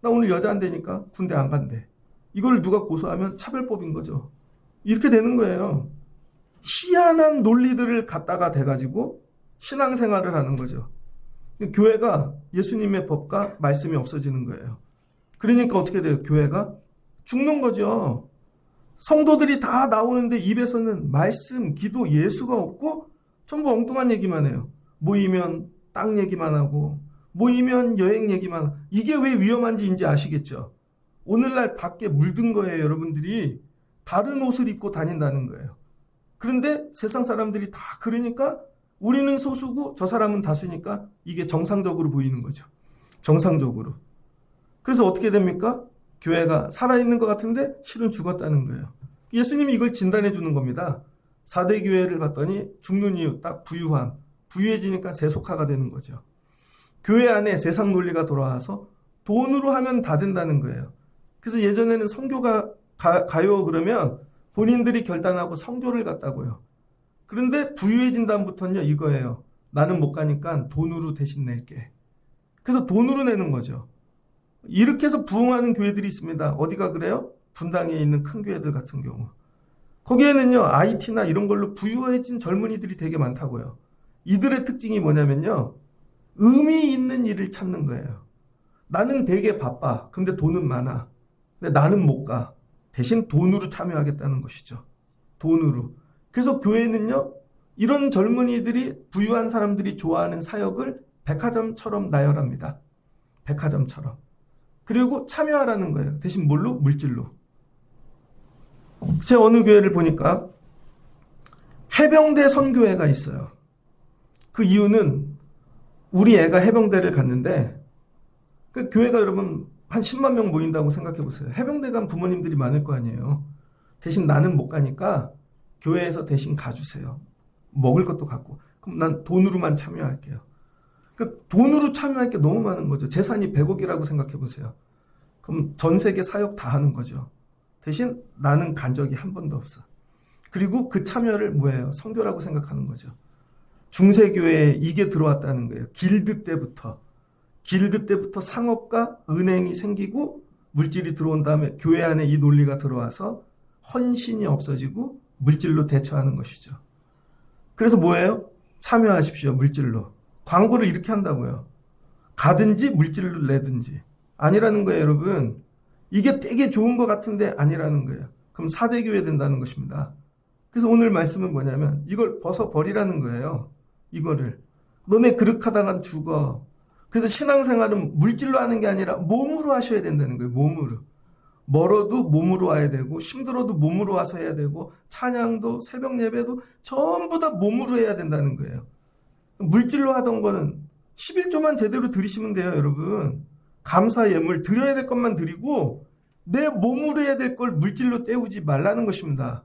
나 오늘 여자 안 되니까 군대 안 간대. 이걸 누가 고소하면 차별법인 거죠. 이렇게 되는 거예요. 희한한 논리들을 갖다가 대가지고 신앙생활을 하는 거죠. 교회가 예수님의 법과 말씀이 없어지는 거예요. 그러니까 어떻게 돼요? 교회가 죽는 거죠. 성도들이 다 나오는데 입에서는 말씀, 기도, 예수가 없고 전부 엉뚱한 얘기만 해요. 모이면 땅 얘기만 하고 모이면 여행 얘기만 하고. 이게 왜 위험한지인지 아시겠죠? 오늘날 밖에 물든 거예요. 여러분들이 다른 옷을 입고 다닌다는 거예요. 그런데 세상 사람들이 다 그러니까 우리는 소수고 저 사람은 다수니까 이게 정상적으로 보이는 거죠. 정상적으로. 그래서 어떻게 됩니까? 교회가 살아있는 것 같은데 실은 죽었다는 거예요. 예수님이 이걸 진단해 주는 겁니다. 4대 교회를 봤더니 죽는 이유 딱 부유함. 부유해지니까 세속화가 되는 거죠. 교회 안에 세상 논리가 돌아와서 돈으로 하면 다 된다는 거예요. 그래서 예전에는 선교가 가요 그러면 본인들이 결단하고 선교를 갔다고요. 그런데 부유해진 다음부터는요 이거예요. 나는 못 가니까 돈으로 대신 낼게. 그래서 돈으로 내는 거죠. 이렇게 해서 부흥하는 교회들이 있습니다. 어디가 그래요? 분당에 있는 큰 교회들 같은 경우. 거기에는요 IT나 이런 걸로 부유해진 젊은이들이 되게 많다고요. 이들의 특징이 뭐냐면요. 의미 있는 일을 찾는 거예요. 나는 되게 바빠. 근데 돈은 많아. 근데 나는 못 가. 대신 돈으로 참여하겠다는 것이죠. 돈으로. 그래서 교회는요. 이런 젊은이들이 부유한 사람들이 좋아하는 사역을 백화점처럼 나열합니다. 백화점처럼. 그리고 참여하라는 거예요. 대신 뭘로? 물질로. 제 어느 교회를 보니까 해병대 선교회가 있어요. 그 이유는 우리 애가 해병대를 갔는데 그 교회가 여러분 한 10만 명 모인다고 생각해 보세요. 해병대 간 부모님들이 많을 거 아니에요. 대신 나는 못 가니까 교회에서 대신 가주세요. 먹을 것도 갖고. 그럼 난 돈으로만 참여할게요. 그러니까 돈으로 참여할 게 너무 많은 거죠. 재산이 100억이라고 생각해 보세요. 그럼 전 세계 사역 다 하는 거죠. 대신 나는 간 적이 한 번도 없어. 그리고 그 참여를 뭐예요? 선교라고 생각하는 거죠. 중세교회에 이게 들어왔다는 거예요. 길드 때부터 상업과 은행이 생기고 물질이 들어온 다음에 교회 안에 이 논리가 들어와서 헌신이 없어지고 물질로 대처하는 것이죠. 그래서 뭐예요? 참여하십시오. 물질로. 광고를 이렇게 한다고요. 가든지 물질로 내든지. 아니라는 거예요, 여러분. 이게 되게 좋은 것 같은데 아니라는 거예요. 그럼 4대 교회 된다는 것입니다. 그래서 오늘 말씀은 뭐냐면 이걸 벗어버리라는 거예요. 이거를. 너네 그릇하다간 죽어. 그래서 신앙생활은 물질로 하는 게 아니라 몸으로 하셔야 된다는 거예요. 몸으로. 멀어도 몸으로 와야 되고 힘들어도 몸으로 와서 해야 되고 찬양도 새벽 예배도 전부 다 몸으로 해야 된다는 거예요. 물질로 하던 거는 11조만 제대로 드리시면 돼요, 여러분. 감사 예물 드려야 될 것만 드리고 내 몸으로 해야 될 걸 물질로 때우지 말라는 것입니다.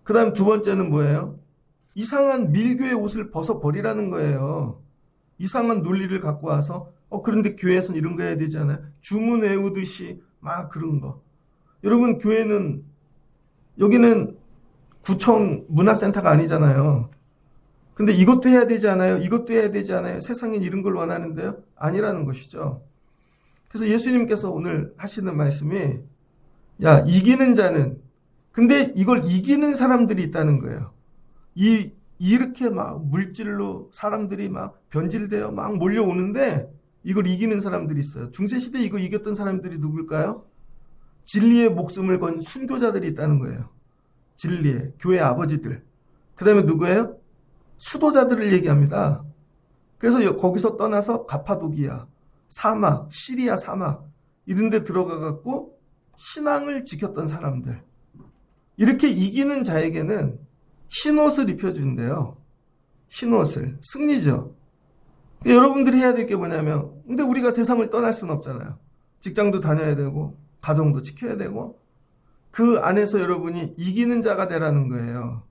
그 다음 두 번째는 뭐예요? 이상한 밀교의 옷을 벗어버리라는 거예요. 이상한 논리를 갖고 와서 그런데 교회에서는 이런 거 해야 되잖아요. 주문 외우듯이 막 그런 거. 여러분 교회는 여기는 구청 문화센터가 아니잖아요. 근데 이것도 해야 되지 않아요? 이것도 해야 되지 않아요? 세상엔 이런 걸 원하는데요? 아니라는 것이죠. 그래서 예수님께서 오늘 하시는 말씀이 야 이기는 자는 근데 이걸 이기는 사람들이 있다는 거예요. 이렇게 막 물질로 사람들이 막 변질되어 막 몰려오는데 이걸 이기는 사람들이 있어요. 중세시대 이거 이겼던 사람들이 누굴까요? 진리의 목숨을 건 순교자들이 있다는 거예요. 진리의 교회 아버지들. 그 다음에 누구예요? 수도자들을 얘기합니다. 그래서 거기서 떠나서 가파도기아, 사막, 시리아 사막 이런 데 들어가 갖고 신앙을 지켰던 사람들. 이렇게 이기는 자에게는 흰옷을 입혀준대요. 흰옷을. 승리죠. 여러분들이 해야 될 게 뭐냐면 근데 우리가 세상을 떠날 수는 없잖아요. 직장도 다녀야 되고 가정도 지켜야 되고 그 안에서 여러분이 이기는 자가 되라는 거예요.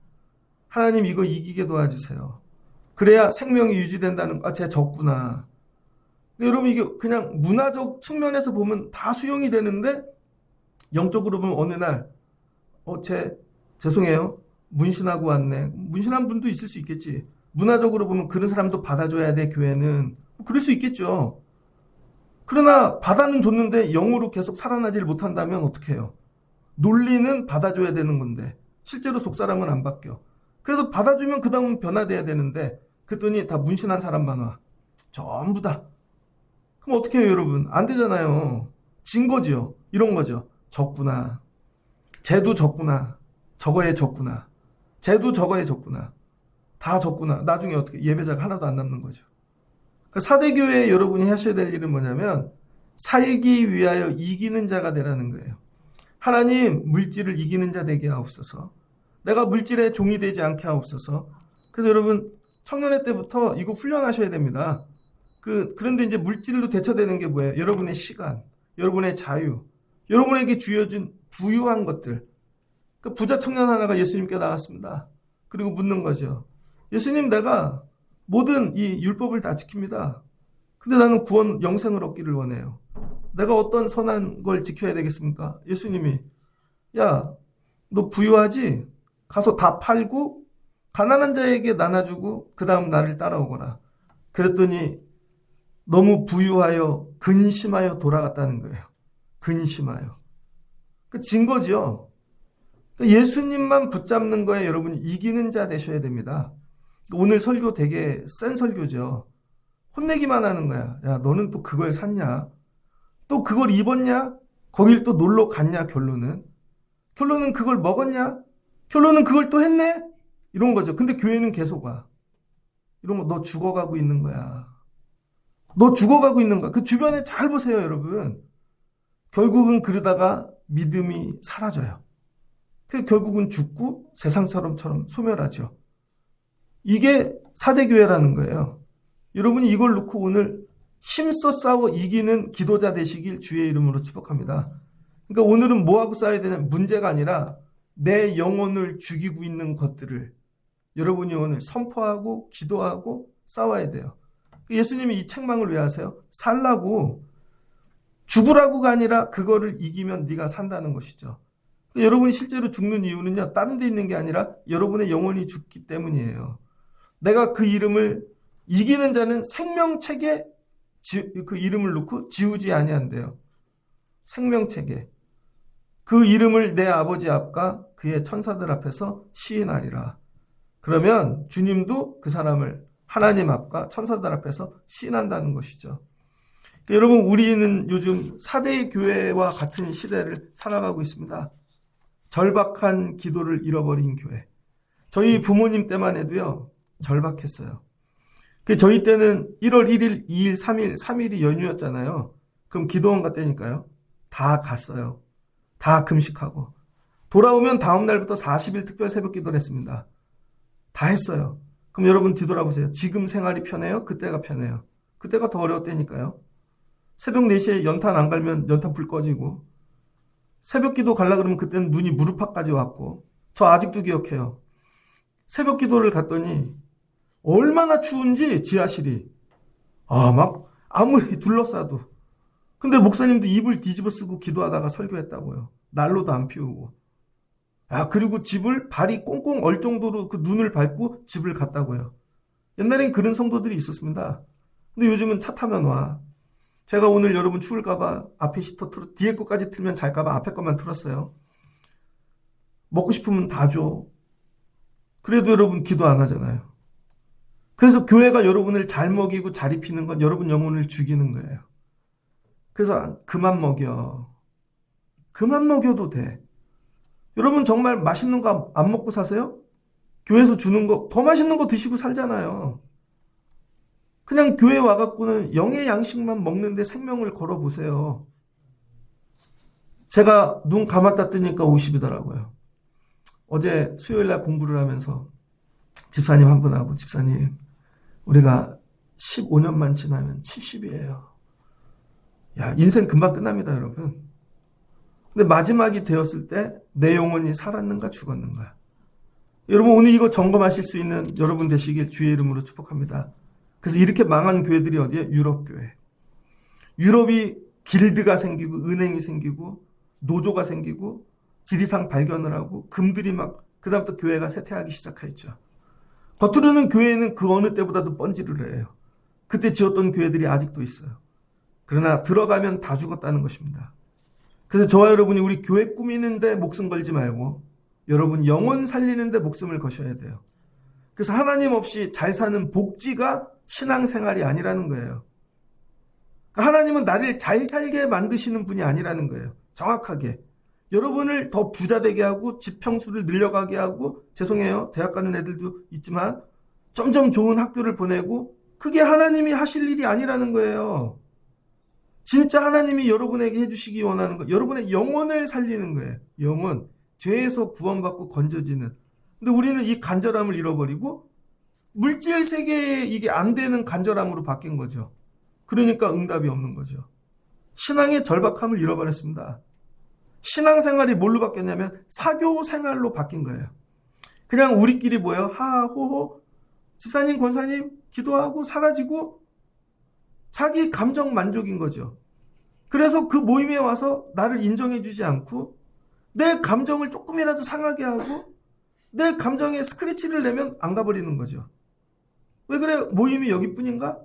하나님 이거 이기게 도와주세요. 그래야 생명이 유지된다는 거. 쟤 적구나. 여러분 이게 그냥 문화적 측면에서 보면 다 수용이 되는데 영적으로 보면 어느 날 죄송해요. 문신하고 왔네. 문신한 분도 있을 수 있겠지. 문화적으로 보면 그런 사람도 받아줘야 돼, 교회는. 그럴 수 있겠죠. 그러나 받아는 줬는데 영으로 계속 살아나질 못한다면 어떻게 해요? 논리는 받아줘야 되는 건데 실제로 속사람은 안 바뀌어. 그래서 받아주면 그 다음은 변화돼야 되는데 그랬더니 다 문신한 사람만 와. 전부 다. 그럼 어떻게 해요, 여러분? 안 되잖아요. 진 거죠. 이런 거죠. 적구나. 쟤도 적구나. 저거에 적구나. 쟤도 저거에 적구나. 다 적구나. 나중에 어떻게 예배자가 하나도 안 남는 거죠. 그러니까 사대교회 여러분이 하셔야 될 일은 뭐냐면 살기 위하여 이기는 자가 되라는 거예요. 하나님, 물질을 이기는 자 되게 하옵소서. 내가 물질의 종이 되지 않게 하옵소서. 그래서 여러분 청년회 때부터 이거 훈련하셔야 됩니다. 그런데 이제 물질로 대처되는 게 뭐예요? 여러분의 시간, 여러분의 자유, 여러분에게 주어진 부유한 것들. 그 부자 청년 하나가 예수님께 나왔습니다. 그리고 묻는 거죠. 예수님, 내가 모든 이 율법을 다 지킵니다. 근데 나는 구원, 영생을 얻기를 원해요. 내가 어떤 선한 걸 지켜야 되겠습니까? 예수님이, 야, 너 부유하지? 가서 다 팔고 가난한 자에게 나눠주고 그 다음 나를 따라오거라. 그랬더니 너무 부유하여 근심하여 돌아갔다는 거예요. 근심하여. 진 거죠. 예수님만 붙잡는 거에 여러분 이기는 자 되셔야 됩니다. 오늘 설교 되게 센 설교죠. 혼내기만 하는 거야. 야, 너는 또 그걸 샀냐? 또 그걸 입었냐? 거길 또 놀러 갔냐? 결론은 그걸 먹었냐? 결론은 그걸 또 했네? 이런 거죠. 근데 교회는 계속 와. 이런 거 너 죽어가고 있는 거야. 너 죽어가고 있는 거야. 그 주변에 잘 보세요, 여러분. 결국은 믿음이 사라져요. 결국은 죽고 세상처럼 소멸하죠. 이게 사대교회라는 거예요. 여러분이 이걸 놓고 오늘 힘써 싸워 이기는 기도자 되시길 주의 이름으로 축복합니다. 그러니까 오늘은 뭐하고 싸워야 되냐면 문제가 아니라 내 영혼을 죽이고 있는 것들을 여러분이 오늘 선포하고 기도하고 싸워야 돼요. 예수님이 이 책망을 왜 하세요? 살라고, 죽으라고가 아니라 그거를 이기면 네가 산다는 것이죠. 여러분이 실제로 죽는 이유는요, 다른 데 있는 게 아니라 여러분의 영혼이 죽기 때문이에요. 내가 그 이름을 이기는 자는 생명책에 그 이름을 넣고 지우지 아니한대요. 생명책에. 그 이름을 내 아버지 앞과 그의 천사들 앞에서 시인하리라. 그러면 주님도 그 사람을 하나님 앞과 천사들 앞에서 시인한다는 것이죠. 그러니까 여러분, 우리는 요즘 4대 교회와 같은 시대를 살아가고 있습니다. 절박한 기도를 잃어버린 교회. 저희 부모님 때만 해도요, 절박했어요. 저희 때는 1월 1일, 2일, 3일, 3일이 연휴였잖아요. 그럼 기도원 갔다니까요. 다 갔어요. 다 금식하고. 돌아오면 다음 날부터 40일 특별 새벽 기도를 했습니다. 다 했어요. 그럼 여러분 뒤돌아보세요. 지금 생활이 편해요? 그때가 편해요? 그때가 더 어려웠다니까요. 새벽 4시에 연탄 안 갈면 연탄 불 꺼지고, 새벽 기도 가려고 그러면 그때는 눈이 무릎팍까지 왔고, 저 아직도 기억해요. 새벽 기도를 갔더니 얼마나 추운지 지하실이. 막 아무리 둘러싸도. 근데 목사님도 이불 뒤집어 쓰고 기도하다가 설교했다고요. 난로도 안 피우고. 그리고 집을 발이 꽁꽁 얼 정도로 그 눈을 밟고 집을 갔다고요. 옛날엔 그런 성도들이 있었습니다. 근데 요즘은 차 타면 와. 제가 오늘 여러분 추울까봐 앞에 시터 뒤에 거까지 틀면 잘까봐 앞에 것만 틀었어요. 먹고 싶으면 다 줘. 그래도 여러분 기도 안 하잖아요. 그래서 교회가 여러분을 잘 먹이고 잘 입히는 건 여러분 영혼을 죽이는 거예요. 그래서 그만 먹여. 그만 먹여도 돼. 여러분 정말 맛있는 거 안 먹고 사세요? 교회에서 주는 거, 더 맛있는 거 드시고 살잖아요. 그냥 교회 와갖고는 영의 양식만 먹는데 생명을 걸어보세요. 제가 눈 감았다 뜨니까 50이더라고요. 어제 수요일날 공부를 하면서 집사님 한 분하고, 집사님, 우리가 15년만 지나면 70이에요. 인생 금방 끝납니다, 여러분. 근데 마지막이 되었을 때 내 영혼이 살았는가 죽었는가. 여러분, 오늘 이거 점검하실 수 있는 여러분 되시길 주의 이름으로 축복합니다. 그래서 이렇게 망한 교회들이 어디에? 유럽 교회. 유럽이 길드가 생기고 은행이 생기고 노조가 생기고 지리산 발견을 하고 금들이 막 그다음부터 교회가 쇠퇴하기 시작했죠. 겉으로는 교회는 그 어느 때보다도 번지르르 해요. 그때 지었던 교회들이 아직도 있어요. 그러나 들어가면 다 죽었다는 것입니다. 그래서 저와 여러분이 우리 교회 꾸미는데 목숨 걸지 말고 여러분 영혼 살리는데 목숨을 거셔야 돼요. 그래서 하나님 없이 잘 사는 복지가 신앙생활이 아니라는 거예요. 하나님은 나를 잘 살게 만드시는 분이 아니라는 거예요. 정확하게. 여러분을 더 부자 되게 하고 집 평수를 늘려가게 하고, 죄송해요, 대학 가는 애들도 있지만 점점 좋은 학교를 보내고, 그게 하나님이 하실 일이 아니라는 거예요. 진짜 하나님이 여러분에게 해주시기 원하는 거, 여러분의 영혼을 살리는 거예요. 영혼. 죄에서 구원받고 건져지는. 근데 우리는 이 간절함을 잃어버리고 물질 세계에 이게 안 되는 간절함으로 바뀐 거죠. 그러니까 응답이 없는 거죠. 신앙의 절박함을 잃어버렸습니다. 신앙생활이 뭘로 바뀌었냐면 사교생활로 바뀐 거예요. 그냥 우리끼리 모여 하하호호 집사님 권사님 기도하고 사라지고 자기 감정 만족인 거죠. 그래서 그 모임에 와서 나를 인정해 주지 않고 내 감정을 조금이라도 상하게 하고 내 감정에 스크래치를 내면 안 가버리는 거죠. 왜 그래? 모임이 여기뿐인가?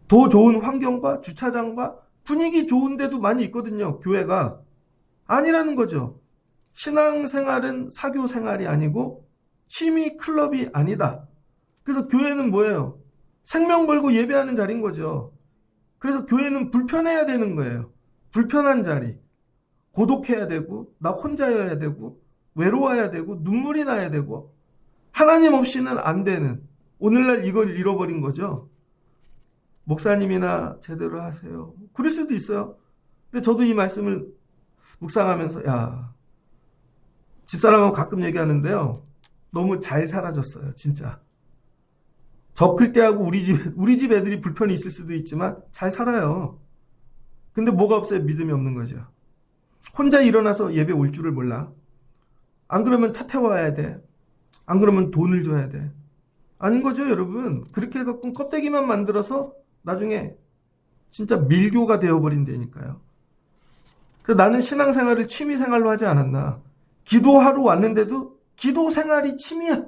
더 좋은 환경과 주차장과 분위기 좋은 데도 많이 있거든요. 교회가. 아니라는 거죠. 신앙생활은 사교생활이 아니고 취미 클럽이 아니다. 그래서 교회는 뭐예요? 생명 걸고 예배하는 자리인 거죠. 그래서 교회는 불편해야 되는 거예요. 불편한 자리. 고독해야 되고 나 혼자여야 되고 외로워야 되고 눈물이 나야 되고 하나님 없이는 안 되는, 오늘날 이걸 잃어버린 거죠. 목사님이나 제대로 하세요. 그럴 수도 있어요. 근데 저도 이 말씀을 묵상하면서 집사람하고 가끔 얘기하는데요. 너무 잘 살아졌어요. 진짜. 저 클 때하고 우리 집 애들이 불편이 있을 수도 있지만 잘 살아요. 근데 뭐가 없어요? 믿음이 없는 거죠. 혼자 일어나서 예배 올 줄을 몰라. 안 그러면 차 태워야 돼. 안 그러면 돈을 줘야 돼. 아닌 거죠, 여러분. 그렇게 해서 껍데기만 만들어서 나중에 진짜 밀교가 되어버린다니까요. 그래서 나는 신앙생활을 취미생활로 하지 않았나. 기도하러 왔는데도 기도생활이 취미야.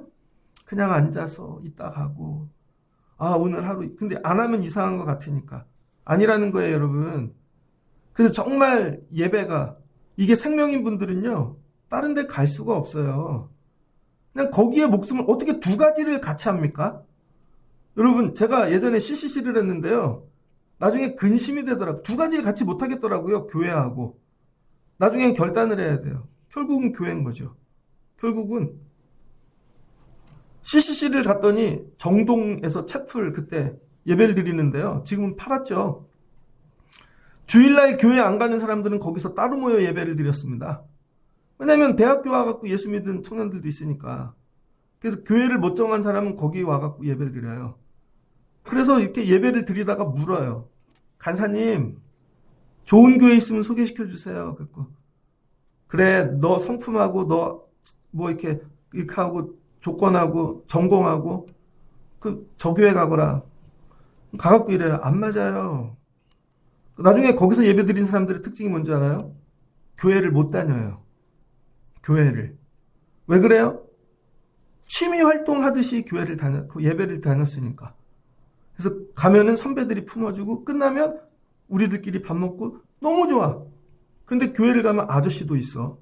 그냥 앉아서 있다 가고 오늘 하루, 근데 안 하면 이상한 것 같으니까. 아니라는 거예요, 여러분. 그래서 정말 예배가, 이게 생명인 분들은요, 다른 데 갈 수가 없어요. 그냥 거기에 목숨을 어떻게 두 가지를 같이 합니까? 여러분, 제가 예전에 CCC를 했는데요. 나중에 근심이 되더라고요. 두 가지를 같이 못 하겠더라고요. 교회하고. 나중엔 결단을 해야 돼요. 결국은 교회인 거죠. 결국은 CCC를 갔더니 정동에서 채플 그때 예배를 드리는데요. 지금은 팔았죠. 주일날 교회 안 가는 사람들은 거기서 따로 모여 예배를 드렸습니다. 왜냐하면 대학교 와갖고 예수 믿은 청년들도 있으니까. 그래서 교회를 못 정한 사람은 거기 와갖고 예배를 드려요. 그래서 이렇게 예배를 드리다가 물어요. 간사님, 좋은 교회 있으면 소개시켜 주세요. 그래, 너 성품하고 너 뭐 이렇게 하고 조건하고 전공하고 저 교회 가거라. 가갖고 이래요. 안 맞아요. 나중에 거기서 예배 드린 사람들의 특징이 뭔지 알아요? 교회를 못 다녀요. 교회를. 왜 그래요? 취미 활동하듯이 예배를 다녔으니까. 그래서 가면은 선배들이 품어주고 끝나면 우리들끼리 밥 먹고 너무 좋아. 근데 교회를 가면 아저씨도 있어.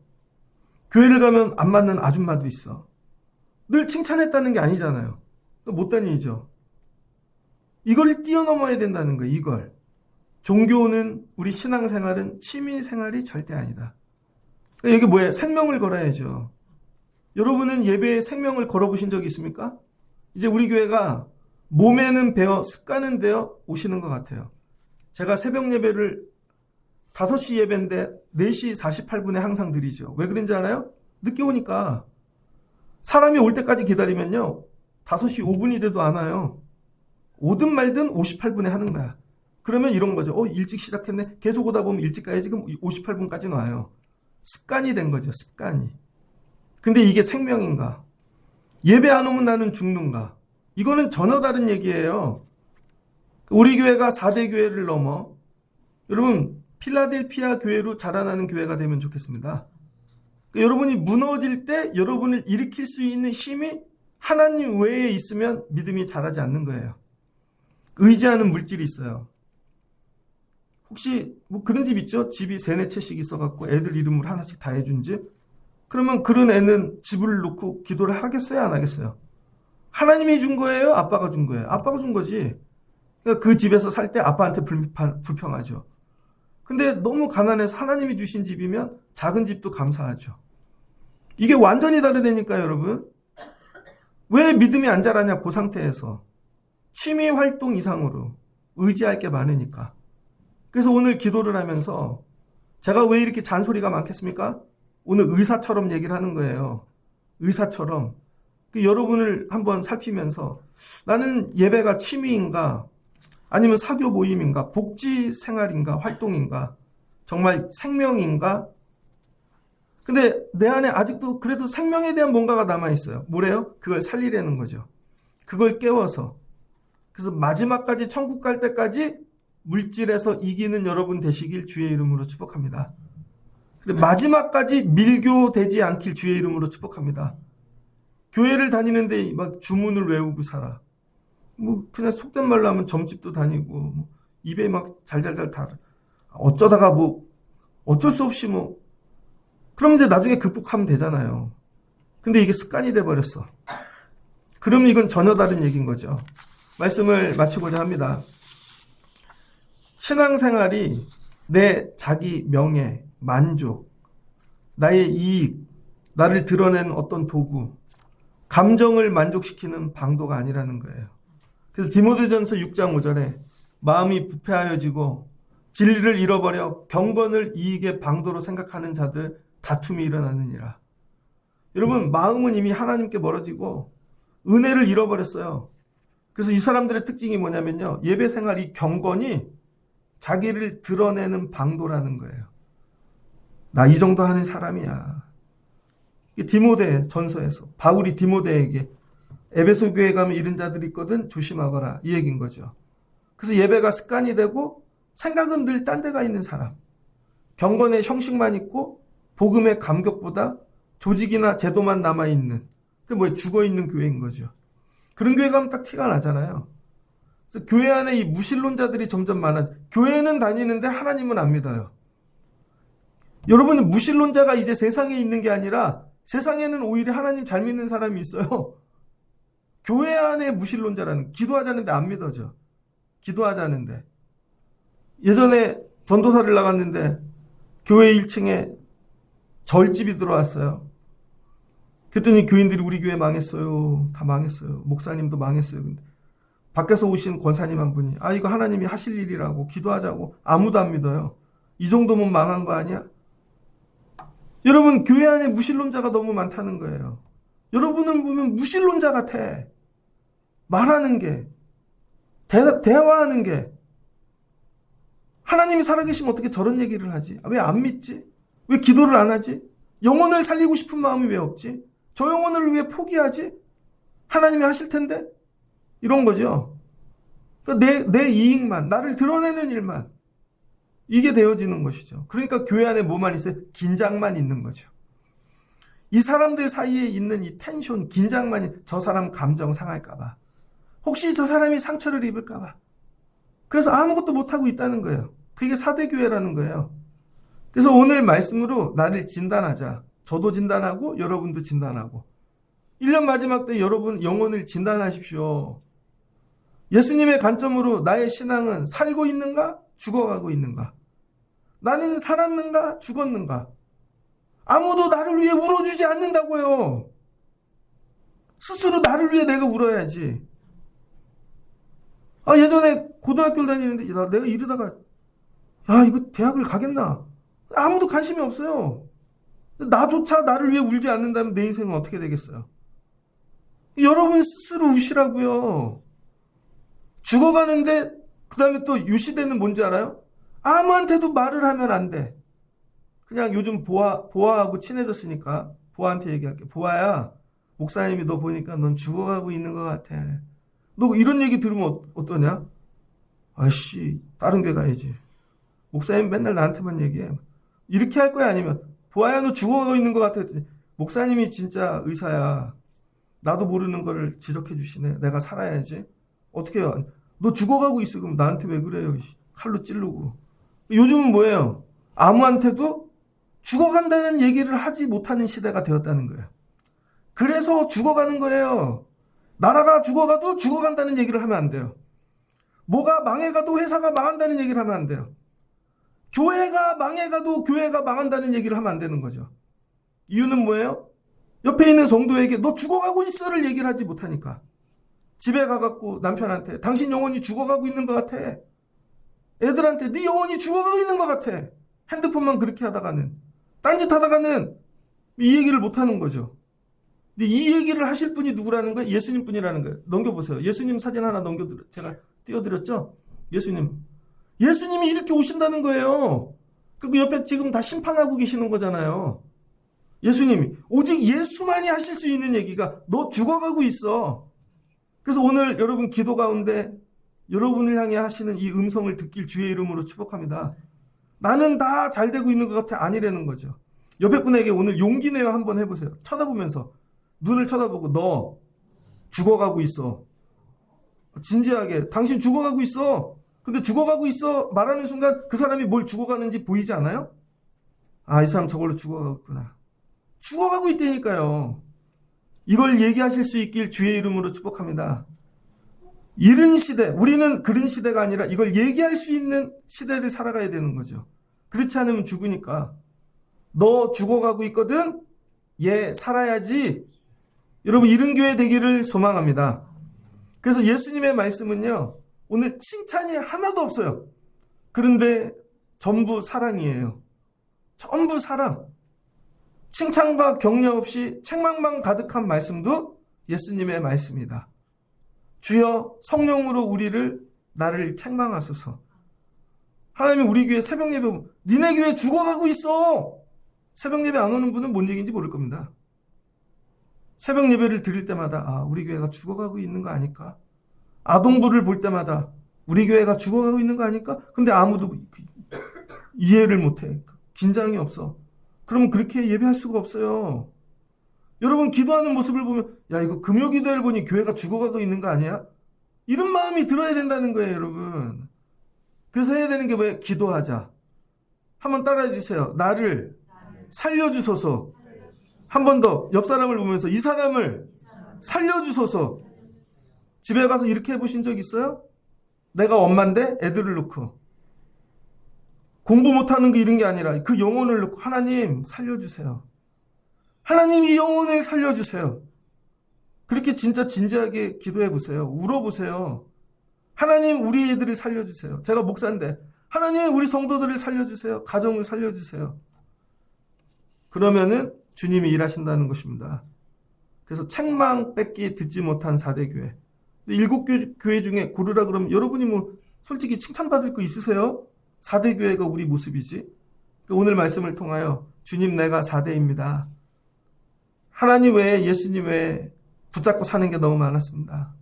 교회를 가면 안 맞는 아줌마도 있어. 늘 칭찬했다는 게 아니잖아요. 못 다니죠. 이걸 뛰어넘어야 된다는 거예요. 이걸. 종교는, 우리 신앙생활은 취미생활이 절대 아니다. 이게 뭐예요? 생명을 걸어야죠. 여러분은 예배에 생명을 걸어보신 적이 있습니까? 이제 우리 교회가 몸에는 배어 습관은 되어 오시는 것 같아요. 제가 새벽 예배를 5시 예배인데 4시 48분에 항상 드리죠. 왜 그런지 알아요? 늦게 오니까. 사람이 올 때까지 기다리면요, 5시 5분이 돼도 안 와요. 오든 말든 58분에 하는 거야. 그러면 이런 거죠. 일찍 시작했네. 계속 오다 보면 일찍 가야지. 그럼 58분까지는 와요. 습관이 된 거죠. 습관이. 근데 이게 생명인가? 예배 안 오면 나는 죽는가? 이거는 전혀 다른 얘기예요. 우리 교회가 4대 교회를 넘어 여러분 필라델피아 교회로 자라나는 교회가 되면 좋겠습니다. 여러분이 무너질 때 여러분을 일으킬 수 있는 힘이 하나님 외에 있으면 믿음이 자라지 않는 거예요. 의지하는 물질이 있어요. 혹시 뭐 그런 집 있죠? 집이 3-4채씩 있어갖고 애들 이름을 하나씩 다 해준 집? 그러면 그런 애는 집을 놓고 기도를 하겠어요? 안 하겠어요? 하나님이 준 거예요? 아빠가 준 거예요? 아빠가 준 거지. 그러니까 그 집에서 살 때 아빠한테 불평하죠. 근데 너무 가난해서 하나님이 주신 집이면 작은 집도 감사하죠. 이게 완전히 다르다니까요, 여러분. 왜 믿음이 안 자라냐, 그 상태에서. 취미 활동 이상으로 의지할 게 많으니까. 그래서 오늘 기도를 하면서 제가 왜 이렇게 잔소리가 많겠습니까? 오늘 의사처럼 얘기를 하는 거예요. 의사처럼. 여러분을 한번 살피면서 나는 예배가 취미인가 아니면 사교 모임인가 복지 생활인가 활동인가 정말 생명인가. 근데 내 안에 아직도 그래도 생명에 대한 뭔가가 남아있어요. 뭐래요? 그걸 살리려는 거죠. 그걸 깨워서. 그래서 마지막까지 천국 갈 때까지 물질에서 이기는 여러분 되시길 주의 이름으로 축복합니다. 마지막까지 밀교되지 않길 주의 이름으로 축복합니다. 교회를 다니는데 막 주문을 외우고 살아. 뭐 그냥 속된 말로 하면 점집도 다니고 뭐 입에 막 잘잘잘 다 어쩌다가 뭐 어쩔 수 없이 뭐 그럼 이제 나중에 극복하면 되잖아요. 근데 이게 습관이 돼버렸어. 그럼 이건 전혀 다른 얘기인 거죠. 말씀을 마치고자 합니다. 신앙생활이 내 자기 명예, 만족, 나의 이익, 나를 드러낸 어떤 도구, 감정을 만족시키는 방도가 아니라는 거예요. 그래서 디모데전서 6장 5절에 마음이 부패하여지고 진리를 잃어버려 경건을 이익의 방도로 생각하는 자들 다툼이 일어나느니라. 여러분, 마음은 이미 하나님께 멀어지고 은혜를 잃어버렸어요. 그래서 이 사람들의 특징이 뭐냐면요. 예배 생활 이 경건이 자기를 드러내는 방도라는 거예요. 나 이 정도 하는 사람이야. 디모데 전서에서 바울이 디모데에게 에베소 교회 가면 이런 자들이 있거든 조심하거라 이 얘기인 거죠. 그래서 예배가 습관이 되고 생각은 늘 딴 데가 있는 사람, 경건의 형식만 있고 복음의 감격보다 조직이나 제도만 남아있는 그 뭐에 죽어있는 교회인 거죠. 그런 교회 가면 딱 티가 나잖아요. 그래서 교회 안에 이 무신론자들이 점점 많아져. 교회는 다니는데 하나님은 안 믿어요. 여러분, 무신론자가 이제 세상에 있는 게 아니라 세상에는 오히려 하나님 잘 믿는 사람이 있어요. 교회 안에 무신론자라는, 기도하자는데 안 믿어져. 기도하자는데. 예전에 전도사를 나갔는데 교회 1층에 절집이 들어왔어요. 그랬더니 교인들이 우리 교회 망했어요. 다 망했어요. 목사님도 망했어요. 근데 밖에서 오신 권사님 한 분이 이거 하나님이 하실 일이라고 기도하자고. 아무도 안 믿어요. 이 정도면 망한 거 아니야? 여러분, 교회 안에 무신론자가 너무 많다는 거예요. 여러분은 보면 무신론자 같아. 말하는 게, 대화하는 게. 하나님이 살아계시면 어떻게 저런 얘기를 하지? 왜 안 믿지? 왜 기도를 안 하지? 영혼을 살리고 싶은 마음이 왜 없지? 저 영혼을 왜 포기하지? 하나님이 하실 텐데? 이런 거죠. 그러니까 내 이익만, 나를 드러내는 일만. 이게 되어지는 것이죠. 그러니까 교회 안에 뭐만 있어요? 긴장만 있는 거죠. 이 사람들 사이에 있는 이 텐션, 긴장만, 저 사람 감정 상할까봐. 혹시 저 사람이 상처를 입을까봐. 그래서 아무것도 못하고 있다는 거예요. 그게 사대교회라는 거예요. 그래서 오늘 말씀으로 나를 진단하자. 저도 진단하고 여러분도 진단하고. 1년 마지막 때 여러분 영혼을 진단하십시오. 예수님의 관점으로 나의 신앙은 살고 있는가? 죽어가고 있는가? 나는 살았는가? 죽었는가? 아무도 나를 위해 울어주지 않는다고요. 스스로 나를 위해 내가 울어야지. 예전에 고등학교를 다니는데 내가 이러다가 이거 대학을 가겠나? 아무도 관심이 없어요. 나조차 나를 위해 울지 않는다면 내 인생은 어떻게 되겠어요? 여러분 스스로 우시라고요. 죽어가는데 그 다음에 또 유시되는 뭔지 알아요? 아무한테도 말을 하면 안 돼. 그냥 요즘 보아하고 친해졌으니까 보아한테 얘기할게. 보아야, 목사님이 너 보니까 넌 죽어가고 있는 것 같아. 너 이런 얘기 들으면 어떠냐? 아이씨, 다른 데 가야지. 목사님 맨날 나한테만 얘기해. 이렇게 할 거야? 아니면 보아야, 너 죽어가고 있는 것 같아. 했더니 목사님이 진짜 의사야. 나도 모르는 거를 지적해 주시네. 내가 살아야지. 어떻게 해요? 너 죽어가고 있어. 그럼 나한테 왜 그래요? 칼로 찌르고. 요즘은 뭐예요? 아무한테도 죽어간다는 얘기를 하지 못하는 시대가 되었다는 거예요. 그래서 죽어가는 거예요. 나라가 죽어가도 죽어간다는 얘기를 하면 안 돼요. 뭐가 망해가도 회사가 망한다는 얘기를 하면 안 돼요. 교회가 망해가도 교회가 망한다는 얘기를 하면 안 되는 거죠. 이유는 뭐예요? 옆에 있는 성도에게 너 죽어가고 있어를 얘기를 하지 못하니까. 집에 가갖고 남편한테 당신 영혼이 죽어가고 있는 것 같아. 애들한테 네 영혼이 죽어가고 있는 것 같아. 핸드폰만 그렇게 하다가는, 딴짓하다가는 이 얘기를 못하는 거죠. 근데 이 얘기를 하실 분이 누구라는 거예요? 예수님 분이라는 거예요. 넘겨보세요. 예수님 사진 하나 제가 띄워드렸죠? 예수님이 이렇게 오신다는 거예요. 그리고 옆에 지금 다 심판하고 계시는 거잖아요. 예수님이, 오직 예수만이 하실 수 있는 얘기가 너 죽어가고 있어. 그래서 오늘 여러분 기도 가운데 여러분을 향해 하시는 이 음성을 듣길 주의 이름으로 축복합니다. 나는 다 잘 되고 있는 것 같아. 아니라는 거죠. 옆에 분에게 오늘 용기 내어 한번 해보세요. 쳐다보면서 눈을 쳐다보고 너 죽어가고 있어. 진지하게 당신 죽어가고 있어. 근데 죽어가고 있어 말하는 순간 그 사람이 뭘 죽어가는지 보이지 않아요? 아, 이 사람 저걸로 죽어가고 있구나. 죽어가고 있다니까요. 이걸 얘기하실 수 있길 주의 이름으로 축복합니다. 이른 시대, 우리는 그런 시대가 아니라 이걸 얘기할 수 있는 시대를 살아가야 되는 거죠. 그렇지 않으면 죽으니까. 너 죽어가고 있거든? 얘 살아야지. 여러분, 이른 교회 되기를 소망합니다. 그래서 예수님의 말씀은요, 오늘 칭찬이 하나도 없어요. 그런데 전부 사랑이에요. 전부 사랑. 칭찬과 격려 없이 책망만 가득한 말씀도 예수님의 말씀이다. 주여 성령으로 나를 책망하소서. 하나님이 우리 교회 새벽 예배, 니네 교회 죽어가고 있어. 새벽 예배 안 오는 분은 뭔 얘기인지 모를 겁니다. 새벽 예배를 드릴 때마다 아, 우리 교회가 죽어가고 있는 거 아닐까? 아동부를 볼 때마다 우리 교회가 죽어가고 있는 거 아닐까? 근데 아무도 이해를 못해. 긴장이 없어. 그러면 그렇게 예배할 수가 없어요. 여러분 기도하는 모습을 보면 야, 이거 금요기도를 보니 교회가 죽어가고 있는 거 아니야? 이런 마음이 들어야 된다는 거예요, 여러분. 그래서 해야 되는 게 뭐예요? 기도하자. 한번 따라해 주세요. 나를 살려주소서. 한 번 더 옆 사람을 보면서 이 사람을 살려주소서. 집에 가서 이렇게 해보신 적 있어요? 내가 엄마인데 애들을 놓고 공부 못하는 게 이런 게 아니라 그 영혼을 놓고 하나님 살려주세요. 하나님 이 영혼을 살려주세요. 그렇게 진짜 진지하게 기도해 보세요. 울어보세요. 하나님 우리 애들을 살려주세요. 제가 목사인데 하나님 우리 성도들을 살려주세요. 가정을 살려주세요. 그러면은 주님이 일하신다는 것입니다. 그래서 책망 뺏기 듣지 못한 4대 교회. 7교회 중에 고르라 그러면 여러분이 뭐 솔직히 칭찬받을 거 있으세요? 4대 교회가 우리 모습이지. 오늘 말씀을 통하여 주님 내가 4대입니다. 하나님 외에 예수님 외에 붙잡고 사는 게 너무 많았습니다.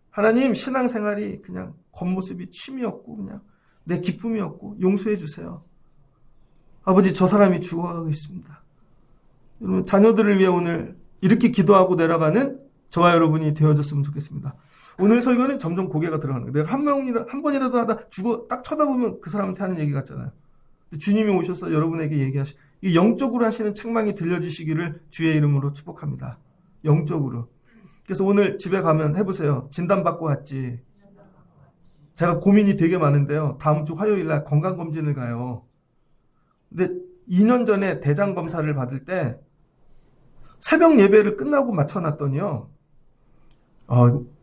하나님 신앙생활이 그냥 겉모습이 취미였고 그냥 내 기쁨이었고 용서해 주세요. 아버지 저 사람이 죽어가고 있습니다. 여러분 자녀들을 위해 오늘 이렇게 기도하고 내려가는 저와 여러분이 되어줬으면 좋겠습니다. 오늘 설교는 점점 고개가 들어가는 거예요. 내가 한 번이라도 하다 죽어 딱 쳐다보면 그 사람한테 하는 얘기 같잖아요. 주님이 오셔서 여러분에게 이 영적으로 하시는 책망이 들려지시기를 주의 이름으로 축복합니다. 영적으로. 그래서 오늘 집에 가면 해보세요. 진단받고 왔지. 제가 고민이 되게 많은데요. 다음 주 화요일 날 건강검진을 가요. 근데 2년 전에 대장 검사를 받을 때 새벽 예배를 끝나고 맞춰놨더니요.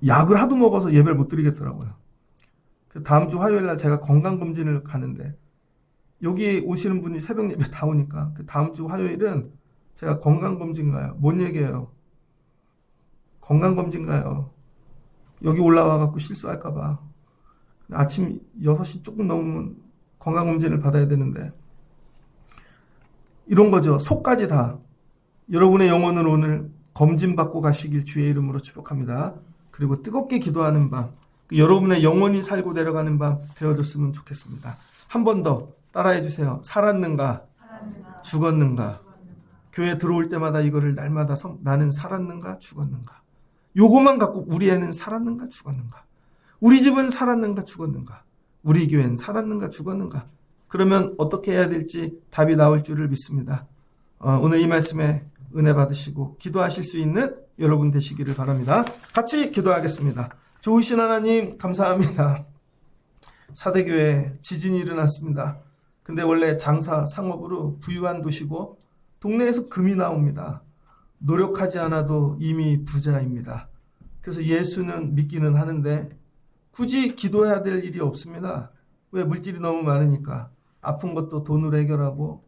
약을 하도 먹어서 예배를 못 드리겠더라고요. 다음 주 화요일 날 제가 건강검진을 가는데 여기 오시는 분이 새벽 예배 다 오니까 다음 주 화요일은 제가 건강검진 가요. 뭔 얘기예요? 건강검진 가요. 여기 올라와갖고 실수할까봐. 아침 6시 조금 넘으면 건강검진을 받아야 되는데 이런 거죠. 속까지 다. 여러분의 영혼을 오늘 검진받고 가시길 주의 이름으로 축복합니다. 그리고 뜨겁게 기도하는 밤, 여러분의 영혼이 살고 내려가는 밤 되어줬으면 좋겠습니다. 한 번 더 따라해 주세요. 살았는가? 죽었는가? 교회 들어올 때마다 이거를 날마다 나는 살았는가? 죽었는가? 요것만 갖고 우리 애는 살았는가? 죽었는가? 우리 집은 살았는가? 죽었는가? 우리 교회는 살았는가? 죽었는가? 그러면 어떻게 해야 될지 답이 나올 줄을 믿습니다. 오늘 이 말씀에 은혜 받으시고 기도하실 수 있는 여러분 되시기를 바랍니다. 같이 기도하겠습니다. 좋으신 하나님 감사합니다. 사대교회 지진이 일어났습니다. 근데 원래 장사 상업으로 부유한 도시고 동네에서 금이 나옵니다. 노력하지 않아도 이미 부자입니다. 그래서 예수는 믿기는 하는데 굳이 기도해야 될 일이 없습니다. 왜? 물질이 너무 많으니까. 아픈 것도 돈으로 해결하고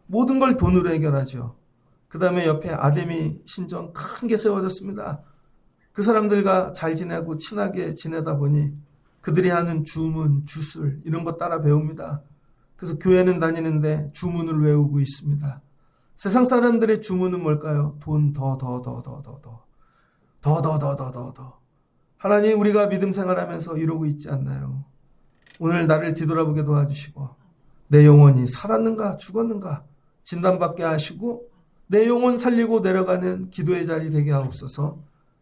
모든 걸 돈으로 해결하죠. 그 다음에 옆에 아데미 신전 큰 게 세워졌습니다. 그 사람들과 잘 지내고 친하게 지내다 보니 그들이 하는 주문, 주술 이런 거 따라 배웁니다. 그래서 교회는 다니는데 주문을 외우고 있습니다. 세상 사람들의 주문은 뭘까요? 돈 더. 하나님, 우리가 믿음 생활하면서 이러고 있지 않나요? 오늘 나를 뒤돌아보게 도와주시고 내 영혼이 살았는가 죽었는가 진단받게 하시고 내 영혼 살리고 내려가는 기도의 자리 되게 하옵소서.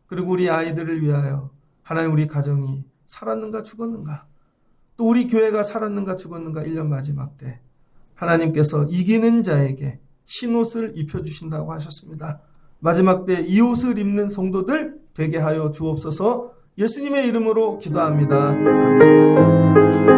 그리고 우리 아이들을 위하여 하나님, 우리 가정이 살았는가 죽었는가, 또 우리 교회가 살았는가 죽었는가 1년 마지막 때 하나님께서 이기는 자에게 신옷을 입혀주신다고 하셨습니다. 마지막 때 이 옷을 입는 성도들 되게 하여 주옵소서. 예수님의 이름으로 기도합니다. 아멘.